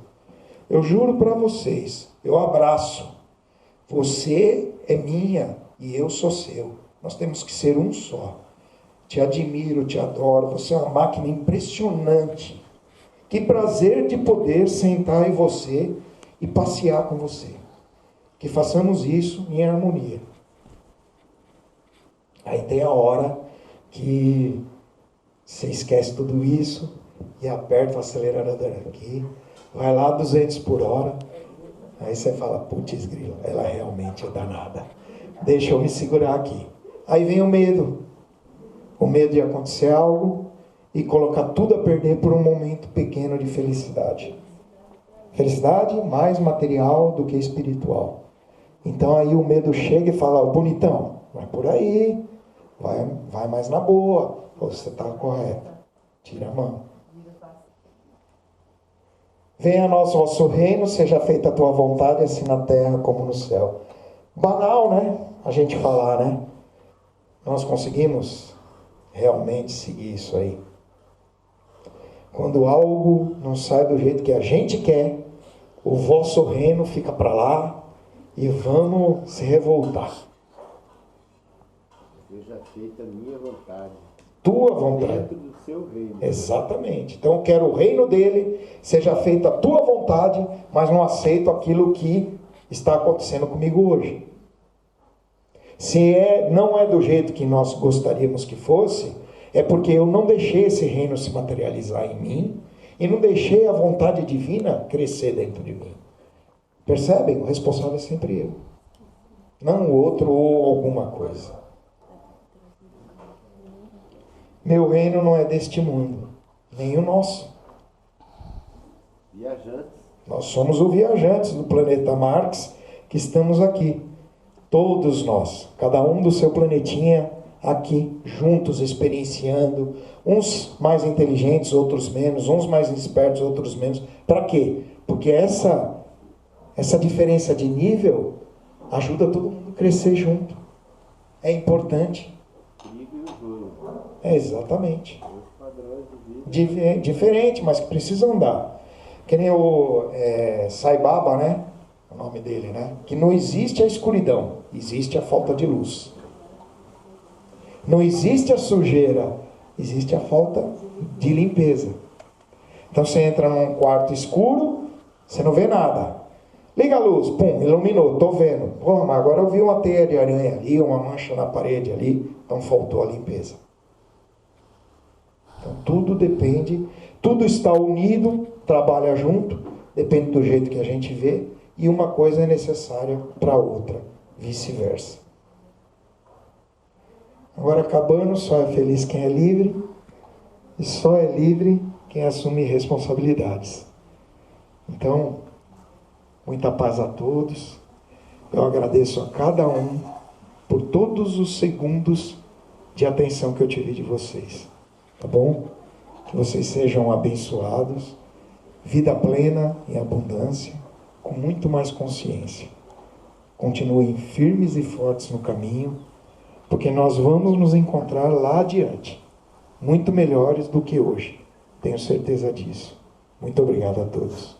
Eu juro para vocês, eu abraço. Você é minha e eu sou seu. Nós temos que ser um só. Te admiro, te adoro. Você é uma máquina impressionante. Que prazer de poder sentar em você e passear com você. Que façamos isso em harmonia. Aí tem a hora que você esquece tudo isso e aperta o acelerador aqui, vai lá 200 por hora, aí você fala, putz grilo, ela realmente é danada. Deixa eu me segurar aqui. Aí vem o medo de acontecer algo e colocar tudo a perder por um momento pequeno de felicidade. Felicidade mais material do que espiritual. Então aí o medo chega e fala, bonitão, vai por aí, vai mais na boa, você está correto, tira a mão. Venha a nós o vosso reino, seja feita a tua vontade, assim na terra como no céu. Banal, né? A gente falar, né? Nós conseguimos realmente seguir isso aí. Quando algo não sai do jeito que a gente quer, o vosso reino fica para lá e vamos se revoltar. Seja feita a minha vontade. Tua vontade. Dentro do seu reino. Exatamente. Então eu quero o reino dele, seja feita a tua vontade, mas não aceito aquilo que está acontecendo comigo hoje. Se não é do jeito que nós gostaríamos que fosse, é porque eu não deixei esse reino se materializar em mim e não deixei a vontade divina crescer dentro de mim. Percebem? O responsável é sempre eu. Não o outro ou alguma coisa. Meu reino não é deste mundo, nem o nosso. Viajantes. Nós somos os viajantes do planeta Marx que estamos aqui. Todos nós, cada um do seu planetinha aqui, juntos, experienciando. Uns mais inteligentes, outros menos. Uns mais espertos, outros menos. Para quê? Porque essa diferença de nível ajuda todo mundo a crescer junto. É importante. Exatamente. Diferente, mas que precisa andar. Que nem o Sai Baba, né? O nome dele, né? Que não existe a escuridão, existe a falta de luz. Não existe a sujeira, existe a falta de limpeza. Então você entra num quarto escuro, você não vê nada. Liga a luz, pum, iluminou, tô vendo. Porra, mas agora eu vi uma teia de aranha ali, uma mancha na parede ali, então faltou a limpeza. Então tudo depende, tudo está unido, trabalha junto, depende do jeito que a gente vê, e uma coisa é necessária para a outra, vice-versa. Agora acabando, só é feliz quem é livre, e só é livre quem assume responsabilidades. Então, muita paz a todos. Eu agradeço a cada um por todos os segundos de atenção que eu tive de vocês. Tá bom? Que vocês sejam abençoados, vida plena em abundância, com muito mais consciência. Continuem firmes e fortes no caminho, porque nós vamos nos encontrar lá adiante, muito melhores do que hoje. Tenho certeza disso. Muito obrigado a todos.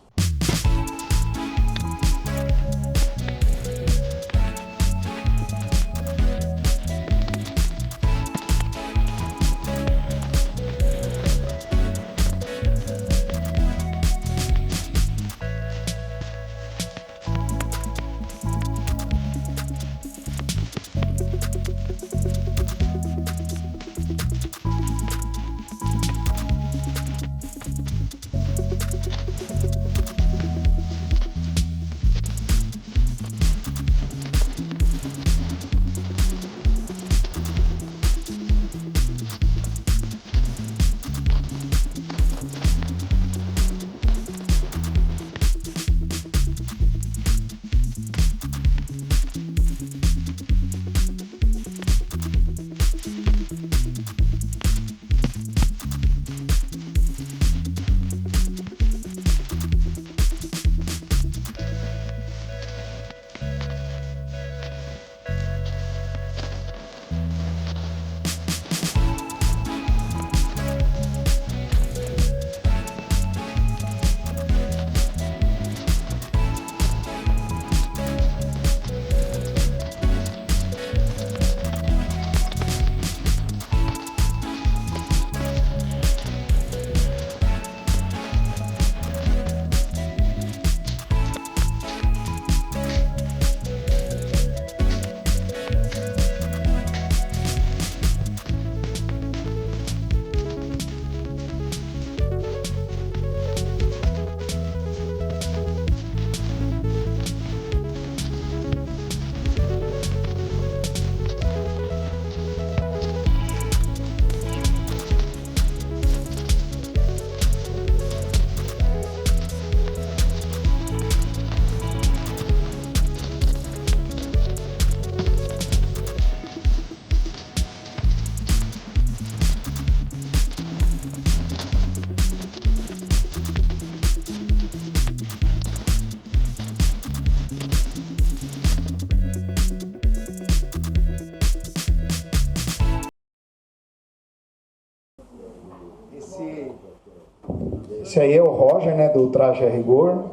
Esse aí é o Roger, né, do Traje a Rigor.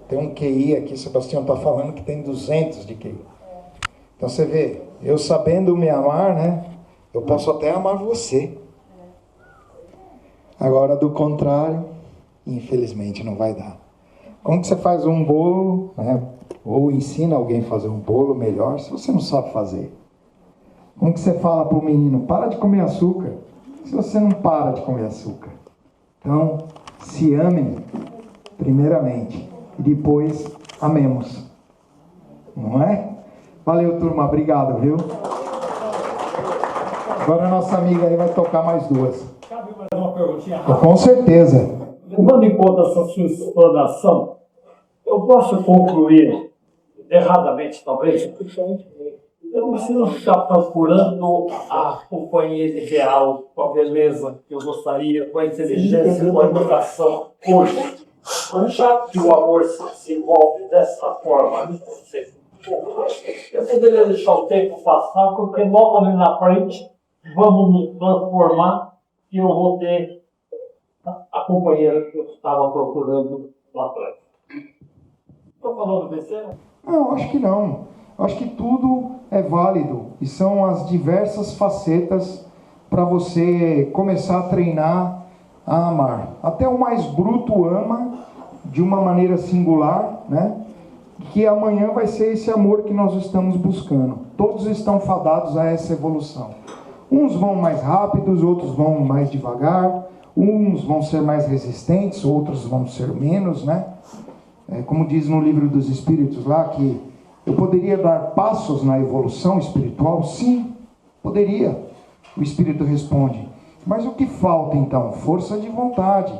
Tem um QI aqui, o Sebastião está falando que tem 200 de QI. Então você vê, eu sabendo me amar, né, eu posso até amar você. Agora, do contrário, infelizmente não vai dar. Como que você faz um bolo, né, ou ensina alguém a fazer um bolo melhor, se você não sabe fazer? Como que você fala para o menino, para de comer açúcar, se você não para de comer açúcar? Então, se amem, primeiramente, e depois amemos. Não é? Valeu, turma. Obrigado, viu? Agora a nossa amiga aí vai tocar mais duas. Cabe mais uma perguntinha rápida? Com certeza. Levando em conta essa sua explanação, eu posso concluir, erradamente talvez, eu não preciso ficar procurando a companhia ideal, com a beleza que eu gostaria, com a inteligência, com a educação hoje. Já que o amor se envolve dessa forma, eu poderia deixar o tempo passar, porque logo ali na frente vamos nos transformar e eu vou ter a companheira que eu estava procurando lá atrás. Estou falando besteira? Não, acho que não. Acho que tudo é válido e são as diversas facetas para você começar a treinar a amar. Até o mais bruto ama de uma maneira singular, né? Que amanhã vai ser esse amor que nós estamos buscando. Todos estão fadados a essa evolução. Uns vão mais rápidos, outros vão mais devagar. Uns vão ser mais resistentes, outros vão ser menos, né? Como diz no Livro dos Espíritos lá, que eu poderia dar passos na evolução espiritual? Sim, poderia. O Espírito responde. Mas o que falta então? Força de vontade.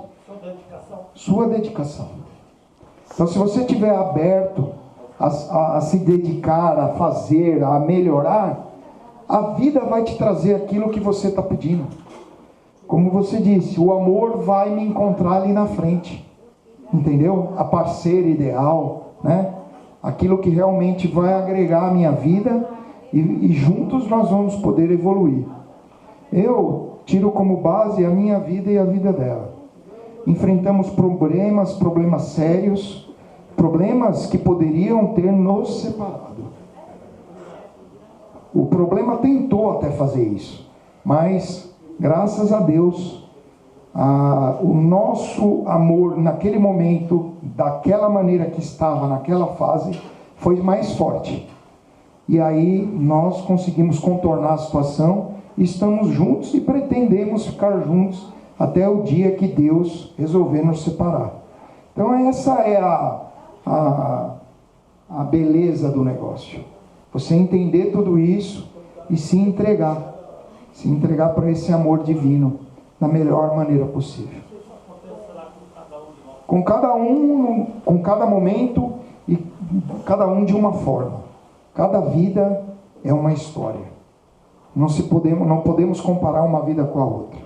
Sua dedicação. Então, se você estiver aberto a se dedicar, a fazer, a melhorar, a vida vai te trazer aquilo que você está pedindo. Como você disse, o amor vai me encontrar ali na frente. Entendeu? A parceira ideal, né? Aquilo que realmente vai agregar a minha vida e juntos nós vamos poder evoluir. Eu tiro como base a minha vida e a vida dela. Enfrentamos problemas sérios, problemas que poderiam ter nos separado. O problema tentou até fazer isso, mas graças a Deus, o nosso amor naquele momento, daquela maneira que estava naquela fase, foi mais forte. E aí nós conseguimos contornar a situação, estamos juntos e pretendemos ficar juntos até o dia que Deus resolver nos separar. Então essa é a beleza do negócio. Você entender tudo isso e se entregar para esse amor divino da melhor maneira possível. Com cada momento e cada um de uma forma. Cada vida é uma história. Não podemos comparar uma vida com a outra.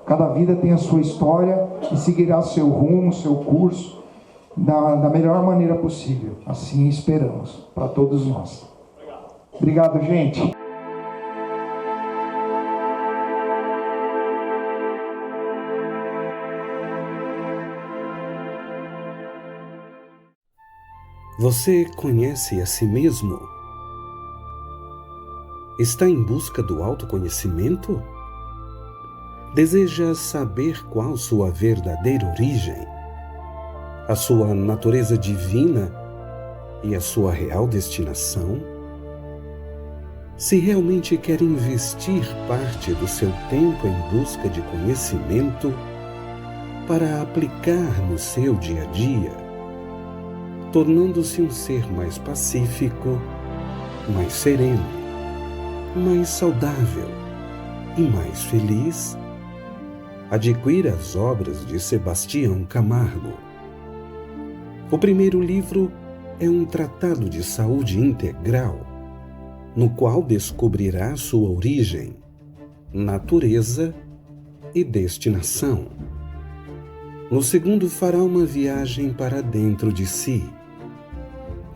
Cada vida tem a sua história e seguirá seu rumo, seu curso, da melhor maneira possível. Assim esperamos para todos nós. Obrigado, gente. Você conhece a si mesmo? Está em busca do autoconhecimento? Deseja saber qual sua verdadeira origem, a sua natureza divina e a sua real destinação? Se realmente quer investir parte do seu tempo em busca de conhecimento para aplicar no seu dia a dia, tornando-se um ser mais pacífico, mais sereno, mais saudável e mais feliz, adquira as obras de Sebastião Camargo. O primeiro livro é um tratado de saúde integral, no qual descobrirá sua origem, natureza e destinação. No segundo, fará uma viagem para dentro de si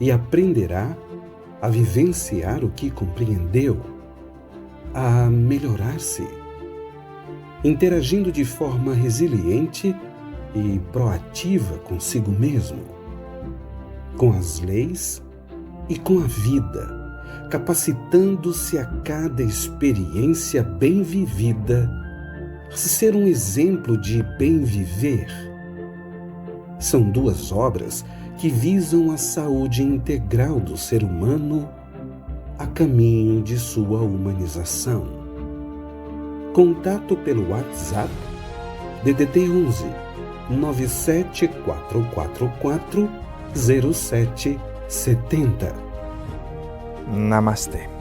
e aprenderá a vivenciar o que compreendeu, a melhorar-se, interagindo de forma resiliente e proativa consigo mesmo, com as leis e com a vida, capacitando-se a cada experiência bem vivida a ser um exemplo de bem viver. São duas obras que visam a saúde integral do ser humano a caminho de sua humanização. Contato pelo WhatsApp DDD 11 97444 0770. Namastê.